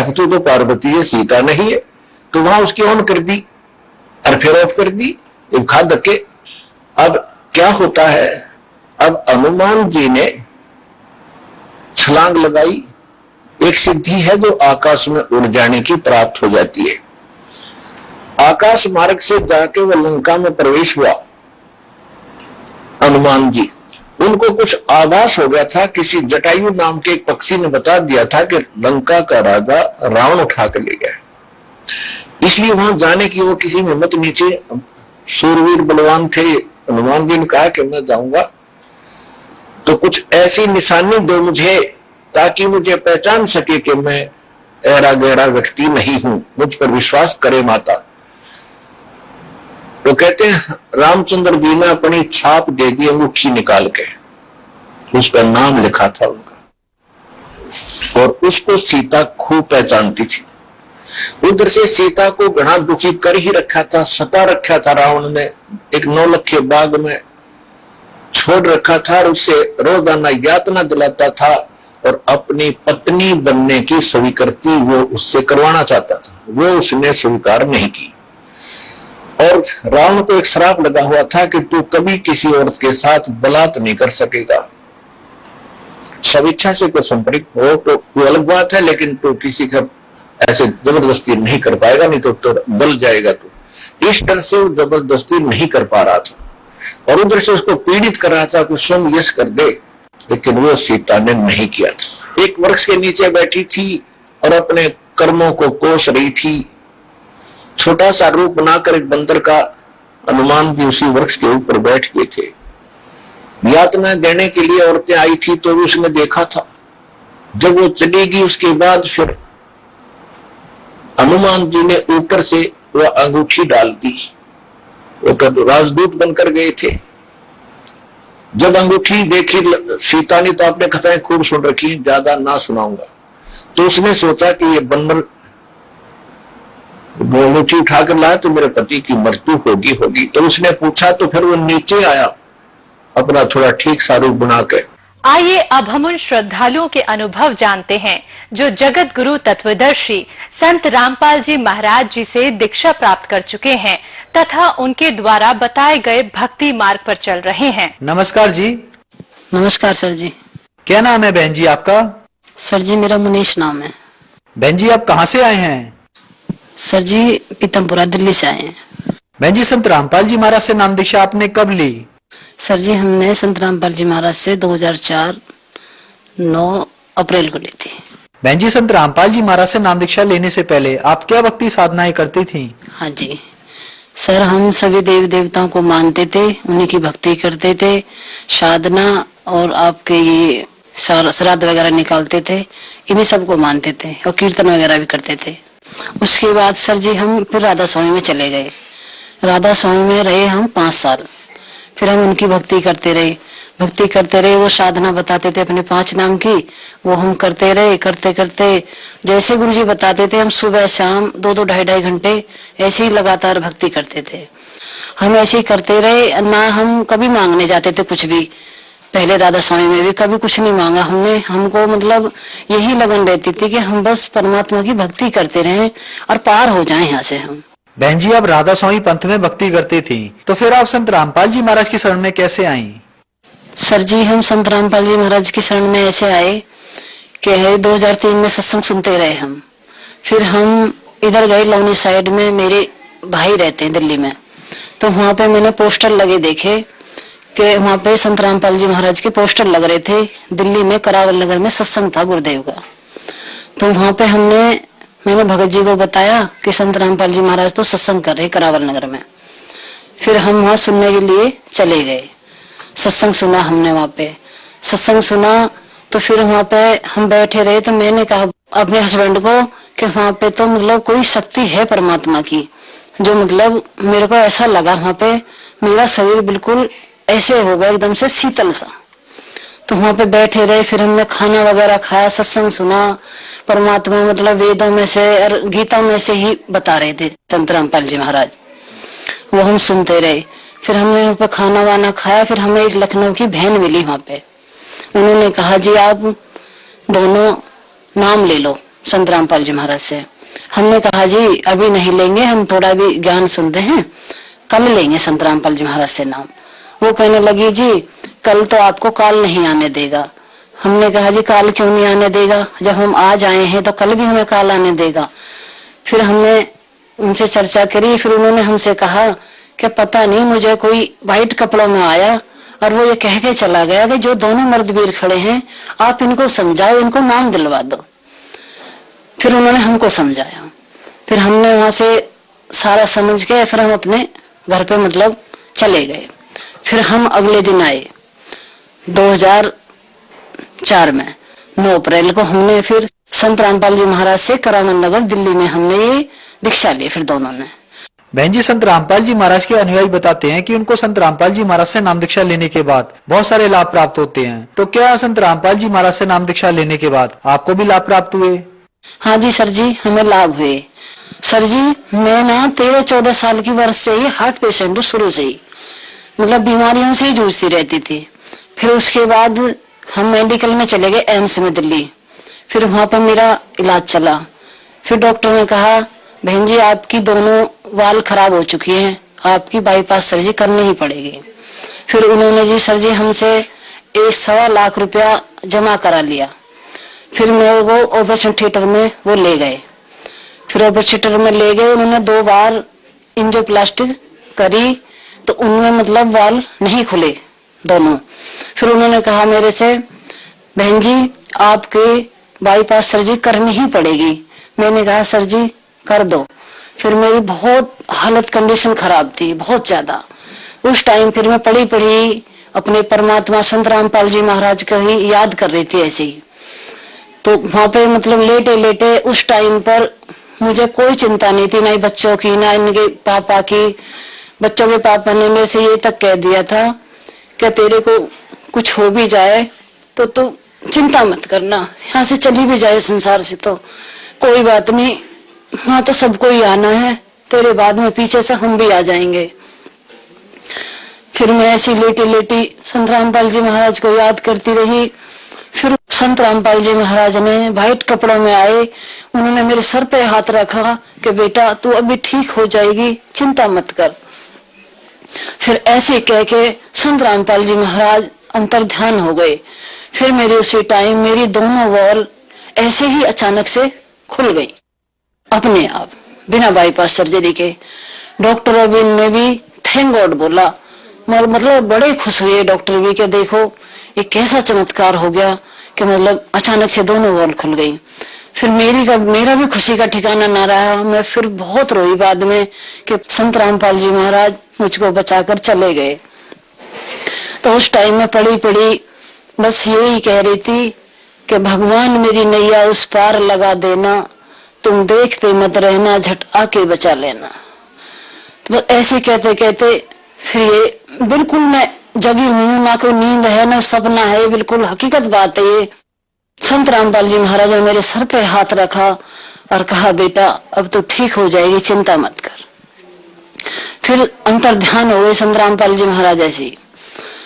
Speaker 2: तू तो पार्वती है, सीता नहीं है, तो वहां उसकी ऑन कर दी और फिर ऑफ कर दी, खा धक्के। अब क्या होता है, अब हनुमान जी ने छलांग लगाई, एक सिद्धि है जो आकाश में उड़ जाने की प्राप्त हो जाती है। आकाश मार्ग से जाके वो लंका में प्रवेश हुआ हनुमान जी। उनको कुछ आभास हो गया था, किसी जटायु नाम के एक पक्षी ने बता दिया था कि लंका का राजा रावण उठा कर ले गया, इसलिए वहां जाने की वो किसी में हिम्मत नहीं थी। सूरवीर बलवान थे। हनुमान जी ने कहा कि मैं जाऊंगा तो कुछ ऐसी निशानी दो मुझे ताकि मुझे पहचान सके कि मैं ऐरा गहरा व्यक्ति नहीं हूं, मुझ पर विश्वास करे माता। तो कहते हैं रामचंद्र जी ने अपनी छाप दे दी, अंगूठी निकाल के उस पर नाम लिखा था उनका, और उसको सीता खूब पहचानती थी। उधर से सीता को घना दुखी कर ही रखा था, सता रखा था रावण ने, एक नौलखे बाग में छोड़ रखा था और उससे रोजाना यातना दिलाता था और अपनी पत्नी बनने की स्वीकृति वो उससे करवाना चाहता था, वो उसने स्वीकार नहीं की। और रावण को एक श्राप लगा हुआ था कि तू कभी किसी औरत के साथ बलात् नहीं कर सकेगा, सब इच्छा से कोई संपर्क हो तो वो अलग बात है, लेकिन तू किसी का ऐसे जबरदस्ती नहीं कर पाएगा, नहीं तो गल जाएगा। तो इस तरह से वो जबरदस्ती नहीं कर पा रहा था और उधर से उसको पीड़ित कर रहा था कि स्वयं यश कर दे, लेकिन वो सीता ने नहीं किया था। एक वृक्ष के नीचे बैठी थी और अपने कर्मों को कोस रही थी। छोटा सा रूप बनाकर एक बंदर का हनुमान भी उसी वृक्ष के ऊपर बैठ गए थे। यातना देने के लिए औरतें आई थी तो भी उसने देखा था। जब वो चलेगी उसके बाद फिर हनुमान जी ने ऊपर से वह अंगूठी डाल दी। वो तो राजदूत बनकर गए थे। जब अंगूठी देखी सीता ने, तो आपने कथाएं खूब सुन रखी, ज्यादा ना सुनाऊंगा, तो उसने सोचा कि ये बंदर अंगूठी उठाकर लाया तो मेरे पति की मृत्यु होगी। तो उसने पूछा, तो फिर वो नीचे आया अपना थोड़ा ठीक सा रूप बना के।
Speaker 3: आइए अब हम उन श्रद्धालुओं के अनुभव जानते हैं जो जगत गुरु तत्वदर्शी संत रामपाल जी महाराज जी से दीक्षा प्राप्त कर चुके हैं तथा उनके द्वारा बताए गए भक्ति मार्ग पर चल रहे हैं।
Speaker 4: नमस्कार जी।
Speaker 5: नमस्कार सर जी।
Speaker 4: क्या नाम है बहन जी आपका?
Speaker 5: सर जी मेरा मुनीश नाम है।
Speaker 4: बहन जी आप कहाँ से आए हैं?
Speaker 5: सर जी पीतमपुरा दिल्ली से आए हैं।
Speaker 4: बहन जी संत रामपाल जी महाराज से नाम दीक्षा आपने कब ली?
Speaker 5: सर जी हमने संत रामपाल जी महाराज से 2004 9 अप्रैल को ली थी।
Speaker 4: बहन जी संत रामपाल जी महाराज से नाम दीक्षा लेने से पहले आप क्या भक्ति साधनाएं करती थी?
Speaker 5: हाँ जी सर, हम सभी देवी देवताओं को मानते थे, उन्हीं की भक्ति करते थे, साधना और आपके ये श्राद्ध वगैरह निकालते थे, इन्हीं सबको मानते थे और कीर्तन वगैरह भी करते थे। उसके बाद सर जी हम फिर राधा स्वामी में चले गए। राधा स्वामी में रहे हम 5 साल। फिर हम उनकी भक्ति करते रहे। वो साधना बताते थे अपने 5 नाम की, वो हम करते रहे। करते जैसे गुरु जी बताते थे हम सुबह शाम 2-2 ढाई घंटे ऐसे ही लगातार भक्ति करते थे। हम ऐसे ही करते रहे, ना हम कभी मांगने जाते थे कुछ भी। पहले राधा स्वामी में भी कभी कुछ नहीं मांगा हमने। हमको मतलब यही लगन रहती थी कि हम बस परमात्मा की भक्ति करते रहें और पार हो जाएं यहाँ से हम।
Speaker 4: बहन जी आप राधा स्वामी पंथ में भक्ति करती थी, तो फिर आप संत रामपाल जी महाराज की शरण में कैसे आई?
Speaker 5: सर जी हम संत रामपाल जी महाराज की शरण में ऐसे आए कि 2003 में सत्संग सुनते रहे हम। फिर हम इधर गए लौनी साइड में, मेरे भाई रहते हैं दिल्ली में, तो वहां पे मैंने पोस्टर लगे देखे कि वहां पे संत रामपाल जी महाराज के पोस्टर लग रहे थे। दिल्ली में करावल नगर में सत्संग था गुरुदेव का। तो वहां पे मैंने भगत जी को बताया कि संत रामपाल जी महाराज तो सत्संग कर रहे करावल नगर में। फिर हम वहां सुनने के लिए चले गए। सत्संग सुना हमने, वहां पे सत्संग सुना। तो फिर वहां पे हम बैठे रहे, तो मैंने कहा अपने हस्बैंड को कि वहां पे तो मतलब कोई शक्ति है परमात्मा की, जो मतलब मेरे को ऐसा लगा वहां पे मेरा शरीर बिल्कुल ऐसे हो गया एकदम से शीतल सा। तो वहां पे बैठे रहे। फिर हमने खाना वगैरह खाया, सत्संग सुना। परमात्मा मतलब वेदों में से और गीता में से ही बता रहे थे संत रामपाल जी महाराज, वो हम सुनते रहे। फिर हमने वहां पे खाना वाना खाया। फिर हमें एक लखनऊ की बहन मिली वहां पे। उन्होंने कहा जी आप दोनों नाम ले लो संत रामपाल जी महाराज से। हमने कहा जी अभी नहीं लेंगे, हम थोड़ा भी ज्ञान सुन रहे हैं, कल लेंगे संत रामपाल जी महाराज से नाम। वो कहने लगी जी कल तो आपको काल नहीं आने देगा। हमने कहा जी काल क्यों नहीं आने देगा, जब हम आज आए हैं तो कल भी हमें काल आने देगा। फिर हमने उनसे चर्चा करी। फिर उन्होंने हमसे कहा कि पता नहीं, मुझे कोई वाइट कपड़ों में आया और वो ये कह के चला गया कि जो दोनों मर्दवीर खड़े हैं आप इनको समझाओ, इनको नाम दिलवा दो। फिर उन्होंने हमको समझाया। फिर हमने वहां से सारा समझ के फिर हम अपने घर पे मतलब चले गए। फिर हम अगले दिन आए 2004 में 9 अप्रैल को हमने फिर संत रामपाल जी महाराज से करामन नगर दिल्ली में हमने ये दीक्षा ली। फिर दोनों ने।
Speaker 4: बहन जी, संत रामपाल जी महाराज के अनुयायी बताते हैं कि उनको संत रामपाल जी महाराज से नाम दीक्षा लेने के बाद बहुत सारे लाभ प्राप्त होते हैं। तो क्या संत रामपाल जी महाराज से नाम दीक्षा लेने के बाद आपको भी लाभ प्राप्त हुए?
Speaker 5: हाँ जी सर जी, हमें लाभ हुए। सर जी, मैं ना 13-14 साल की वर्ष से ही हार्ट पेशेंट हूँ, शुरू से ही मतलब बीमारियों से ही जूझती रहती थी। फिर उसके बाद हम मेडिकल में चले गए एम्स में दिल्ली। फिर वहां पर मेरा इलाज चला। फिर डॉक्टर ने कहा बहन जी आपकी दोनों वाल खराब हो चुकी हैं, आपकी बाईपास सर्जरी करनी ही पड़ेगी। फिर उन्होंने जी सर जी हमसे 1.25 लाख रुपया जमा करा लिया। फिर मेरे को ऑपरेशन थिएटर में वो ले गए। फिर ऑपरेशन थिएटर में ले गए, उन्होंने 2 बार एंजियोप्लास्टी करी तो उनमें मतलब वाल नहीं खुले दोनों। फिर उन्होंने कहा मेरे से बहन जी आपके बाईपास सर्जरी करनी ही पड़ेगी। मैंने कहा सर जी कर दो। फिर मेरी बहुत हालत कंडीशन खराब थी, बहुत ज्यादा। उस टाइम फिर मैं पड़ी अपने परमात्मा संत रामपाल जी महाराज को ही याद कर रही थी ऐसे ही। तो वहां पे मतलब लेटे लेटे उस टाइम पर मुझे कोई चिंता नहीं थी, ना ही बच्चों की ना इनके पापा की। बच्चों के पापा ने मेरे से ये तक कह दिया था कि तेरे को कुछ हो भी जाए तो तू चिंता मत करना, यहाँ से चली भी जाए संसार से तो कोई बात नहीं, वहां तो सबको ही आना है, तेरे बाद में पीछे से हम भी आ जाएंगे। फिर मैं ऐसी लेटी लेटी संत रामपाल जी महाराज को याद करती रही। फिर संत रामपाल जी महाराज ने व्हाइट कपड़ों में आए, उन्होंने मेरे सर पे हाथ रखा कि बेटा तू अभी ठीक हो जाएगी, चिंता मत कर। फिर ऐसे कह के संत रामपाल जी महाराज अंतर ध्यान हो गए। फिर मेरी उसी टाइम मेरी दोनों वॉल ऐसे ही अचानक से खुल गई अपने आप, बिना बाईपास सर्जरी के। डॉक्टरों भी ने भी थैंक गॉड बोला, मतलब बड़े खुश हुए डॉक्टर भी कि देखो ये कैसा चमत्कार हो गया कि मतलब अचानक से दोनों वॉल खुल गई। फिर मेरा भी खुशी का ठिकाना ना रहा। मैं फिर बहुत रोई बाद में कि संत रामपाल जी महाराज मुझको बचाकर चले गए। तो उस टाइम में पड़ी बस यही कह रही थी कि भगवान मेरी नैया उस पार लगा देना, तुम देखते मत रहना, झट आके बचा लेना। तो बस ऐसे कहते कहते फिर ये बिल्कुल मैं जगी हुई, ना कोई नींद है ना सपना है, बिल्कुल हकीकत बात है ये। संत रामपाल जी महाराज ने मेरे सर पे हाथ रखा और कहा बेटा अब तो ठीक हो जाएगी, चिंता मत कर। फिर अंतर ध्यान हो गए संत रामपाल जी महाराज ऐसे।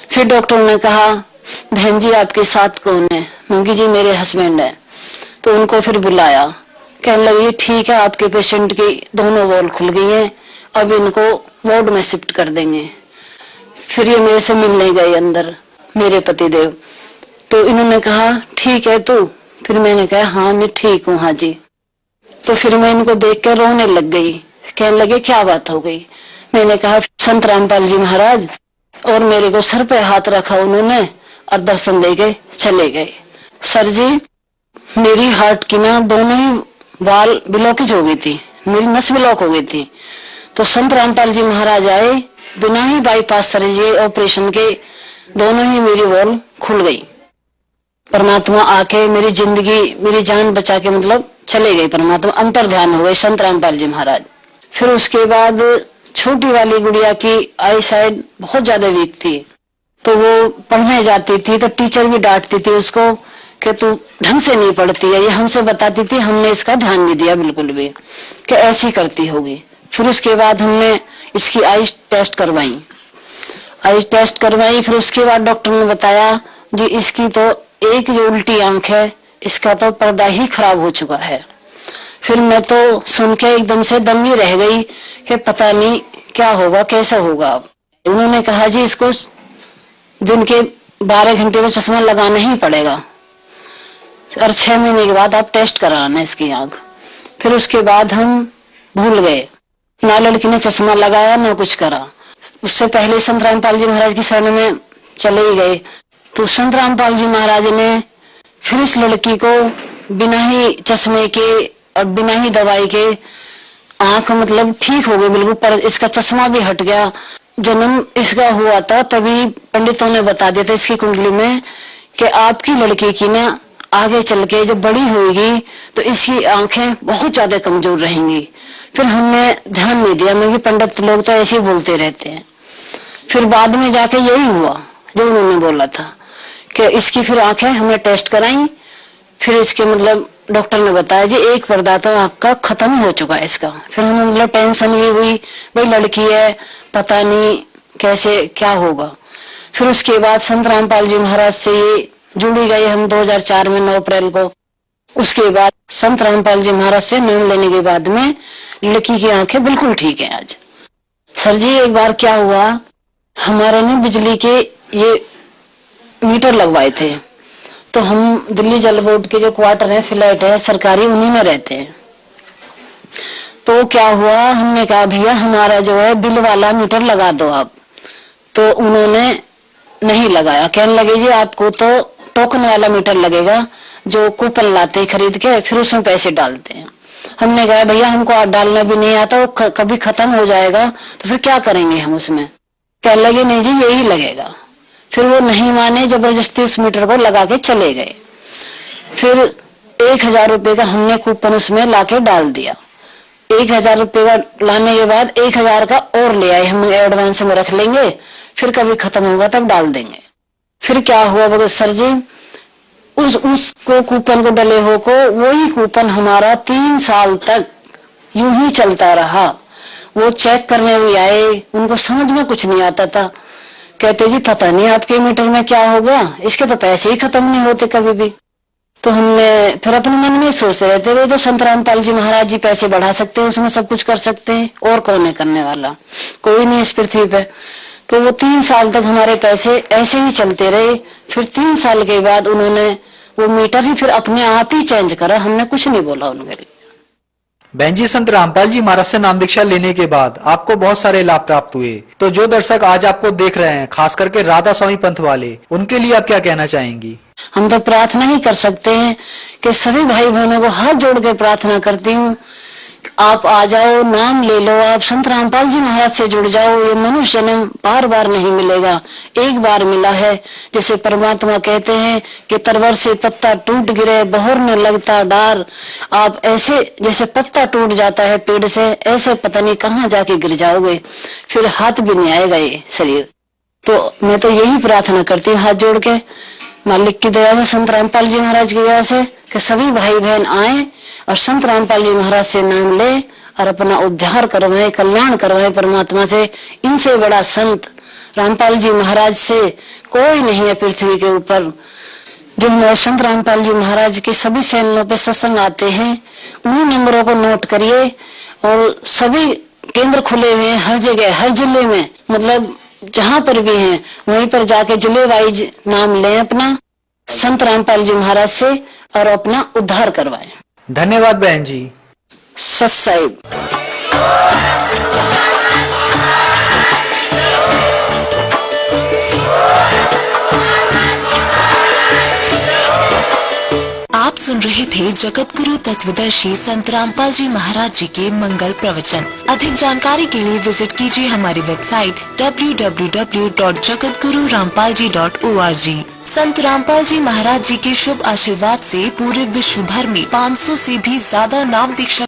Speaker 5: फिर डॉक्टर ने कहा बहन जी आपके साथ कौन है? मंगी जी मेरे हस्बैंड है। तो उनको फिर बुलाया, कहने लगे ठीक है आपके पेशेंट की दोनों वॉल खुल गई हैं, अब इनको वार्ड में शिफ्ट कर देंगे। फिर ये मेरे से मिलने गए अंदर मेरे पतिदेव। तो इन्होंने कहा ठीक है तू? फिर मैंने कहा हाँ मैं ठीक हूँ हाँ जी। तो फिर मैं इनको देख कर रोने लग गई। कहने लगे क्या बात हो गई? मैंने कहा संत रामपाल जी महाराज, और मेरे को सर पे हाथ रखा उन्होंने और दर्शन दे के चले गए। सर जी मेरी हार्ट की ना दोनों ही वाल ब्लॉकेज हो गई थी, मेरी नस ब्लॉक हो गई थी। तो संत रामपाल जी महाराज आए, बिना ही बाईपास सर्जरी ऑपरेशन के दोनों ही मेरी वॉल खुल गई। परमात्मा आके मेरी जिंदगी मेरी जान बचा के मतलब चले गए। परमात्मा अंतर ध्यान हो गए संत रामपाल जी महाराज। फिर उसके बाद छोटी वाली गुड़िया की आई साइड बहुत ज्यादा वीक थी, तो वो पढ़ने जाती थी तो टीचर भी डांटती थी उसको कि तू ढंग से नहीं पढ़ती है, ये हमसे बताती थी। हमने इसका ध्यान नहीं दिया बिल्कुल भी कि ऐसी करती होगी। फिर उसके बाद हमने इसकी आईज टेस्ट करवाई, फिर उसके बाद डॉक्टर ने बताया जी इसकी तो एक जो उल्टी आंख है इसका तो पर्दा ही खराब हो चुका है। फिर मैं तो सुन के एकदम से दम ही रह गई कि पता नहीं क्या होगा कैसा होगा। अब उन्होंने कहा जी इसको दिन के 12 घंटे का चश्मा लगाना ही पड़ेगा और 6 महीने के बाद आप टेस्ट कराना इसकी आंख। फिर उसके बाद हम भूल गए ना लड़की ने चश्मा लगाया ना कुछ करा। उससे पहले संत रामपाल जी महाराज की शरण में चले ही गए। तो संत रामपाल जी महाराज ने फिर इस लड़की को बिना ही चश्मे के और बिना ही दवाई के आंख मतलब ठीक हो गई बिल्कुल, पर इसका चश्मा भी हट गया। जन्म इसका हुआ था तभी पंडितों ने बता दिया था इसकी कुंडली में कि आपकी लड़की की ना आगे चल के जब बड़ी होगी तो इसकी आंखें बहुत ज्यादा कमजोर रहेंगी। फिर हमने ध्यान नहीं दिया, क्योंकि पंडित लोग तो ऐसे ही बोलते रहते हैं। फिर बाद में जाके यही हुआ जो उन्होंने बोला था कि इसकी फिर आंखें हमने टेस्ट कराई। फिर इसके मतलब डॉक्टर ने बताया जी एक पर्दा तो आंख का खत्म हो चुका है इसका। फिर हमें मतलब टेंशन भी हुई, भाई लड़की है पता नहीं कैसे क्या होगा। फिर उसके बाद संत रामपाल जी महाराज से ये जुड़ी गई हम 2004 में 9 अप्रैल को। उसके बाद संत रामपाल जी महाराज से नाम लेने के बाद में लड़की की आंखें बिल्कुल ठीक है आज। सर जी एक बार क्या हुआ, हमारे ने बिजली के ये मीटर लगवाए थे, तो हम दिल्ली जल बोर्ड के जो क्वार्टर है फ्लैट है सरकारी उन्हीं में रहते हैं। तो क्या हुआ, हमने कहा भैया हमारा जो है बिल वाला मीटर लगा दो आप। तो उन्होंने नहीं लगाया, कहने लगे जी आपको तो टोकन वाला मीटर लगेगा जो कूपन लाते खरीद के फिर उसमें पैसे डालते हैं। हमने कहा भैया हमको डालना भी नहीं आता, वो कभी खत्म हो जाएगा तो फिर क्या करेंगे हम उसमें। कहने लगे नहीं जी यही लगेगा। फिर वो नहीं माने, जबरदस्ती उस मीटर को लगा के चले गए। फिर 1000 रुपए का हमने कूपन उसमें लाके डाल दिया। 1000 रुपए का लाने के बाद 1000 का और ले आए, हम एडवांस में रख लेंगे फिर कभी खत्म होगा तब डाल देंगे। फिर क्या हुआ बगैर सर जी, उसको कूपन को डले हो को वही कूपन हमारा 3 साल तक यूं ही चलता रहा। वो चेक करने भी आए, उनको समझ में कुछ नहीं आता था। कहते जी पता नहीं आपके मीटर में क्या हो गया, इसके तो पैसे ही खत्म नहीं होते कभी भी। तो हमने फिर अपने मन में सोचते रहते वे तो संत रामपाल जी महाराज जी पैसे बढ़ा सकते हैं, उसमें सब कुछ कर सकते हैं, और कौन है करने वाला, कोई नहीं इस पृथ्वी पे। तो वो 3 साल तक हमारे पैसे ऐसे ही चलते रहे। फिर 3 साल के बाद उन्होंने वो मीटर ही फिर अपने आप ही चेंज करा, हमने कुछ नहीं बोला उनके लिए।
Speaker 4: बहन जी संत रामपाल जी महाराज से नाम दीक्षा लेने के बाद आपको बहुत सारे लाभ प्राप्त हुए, तो जो दर्शक आज आपको देख रहे हैं खास करके राधा स्वामी पंथ वाले, उनके लिए आप क्या कहना चाहेंगी?
Speaker 5: हम तो प्रार्थना ही कर सकते हैं कि सभी भाई बहनों को हाथ जोड़ के प्रार्थना करती हूँ, आप आ जाओ, नाम ले लो, आप संत रामपाल जी महाराज से जुड़ जाओ। ये मनुष्य जन्म बार बार नहीं मिलेगा, एक बार मिला है। जैसे परमात्मा कहते हैं कि तरवर से पत्ता टूट गिरे बहोर न लगता डार। आप ऐसे जैसे पत्ता टूट जाता है पेड़ से, ऐसे पता नहीं कहाँ जाके गिर जाओगे, फिर हाथ भी नहीं आएगा ये शरीर। तो मैं तो यही प्रार्थना करती हूँ हाथ जोड़ के मालिक की दया से, संत रामपाल जी महाराज की दया से, कि सभी भाई बहन आए और संत रामपाल जी महाराज से नाम ले और अपना उद्धार करवाए, कल्याण करवाए परमात्मा से। इनसे बड़ा संत रामपाल जी महाराज से कोई नहीं है पृथ्वी के ऊपर। जिन संत रामपाल जी महाराज के सभी चैनलों पे सत्संग आते हैं, उन्हीं नंबरों को नोट करिए। और सभी केंद्र खुले हुए हैं हर जगह, हर जिले में, मतलब जहां पर भी हैं वहीं पर जाके जिले वाइज नाम लें अपना संत रामपाल जी महाराज से और अपना उद्धार करवाएं।
Speaker 4: धन्यवाद बहन जी।
Speaker 5: सत साहिब।
Speaker 6: आप सुन रहे थे जगत गुरु तत्वदर्शी संत रामपाल जी महाराज जी के मंगल प्रवचन। अधिक जानकारी के लिए विजिट कीजिए हमारी वेबसाइट www.jagatgururampalji.org। संत रामपाल जी महाराज जी के शुभ आशीर्वाद से पूरे विश्व भर में 500 से भी ज्यादा नाम दीक्षा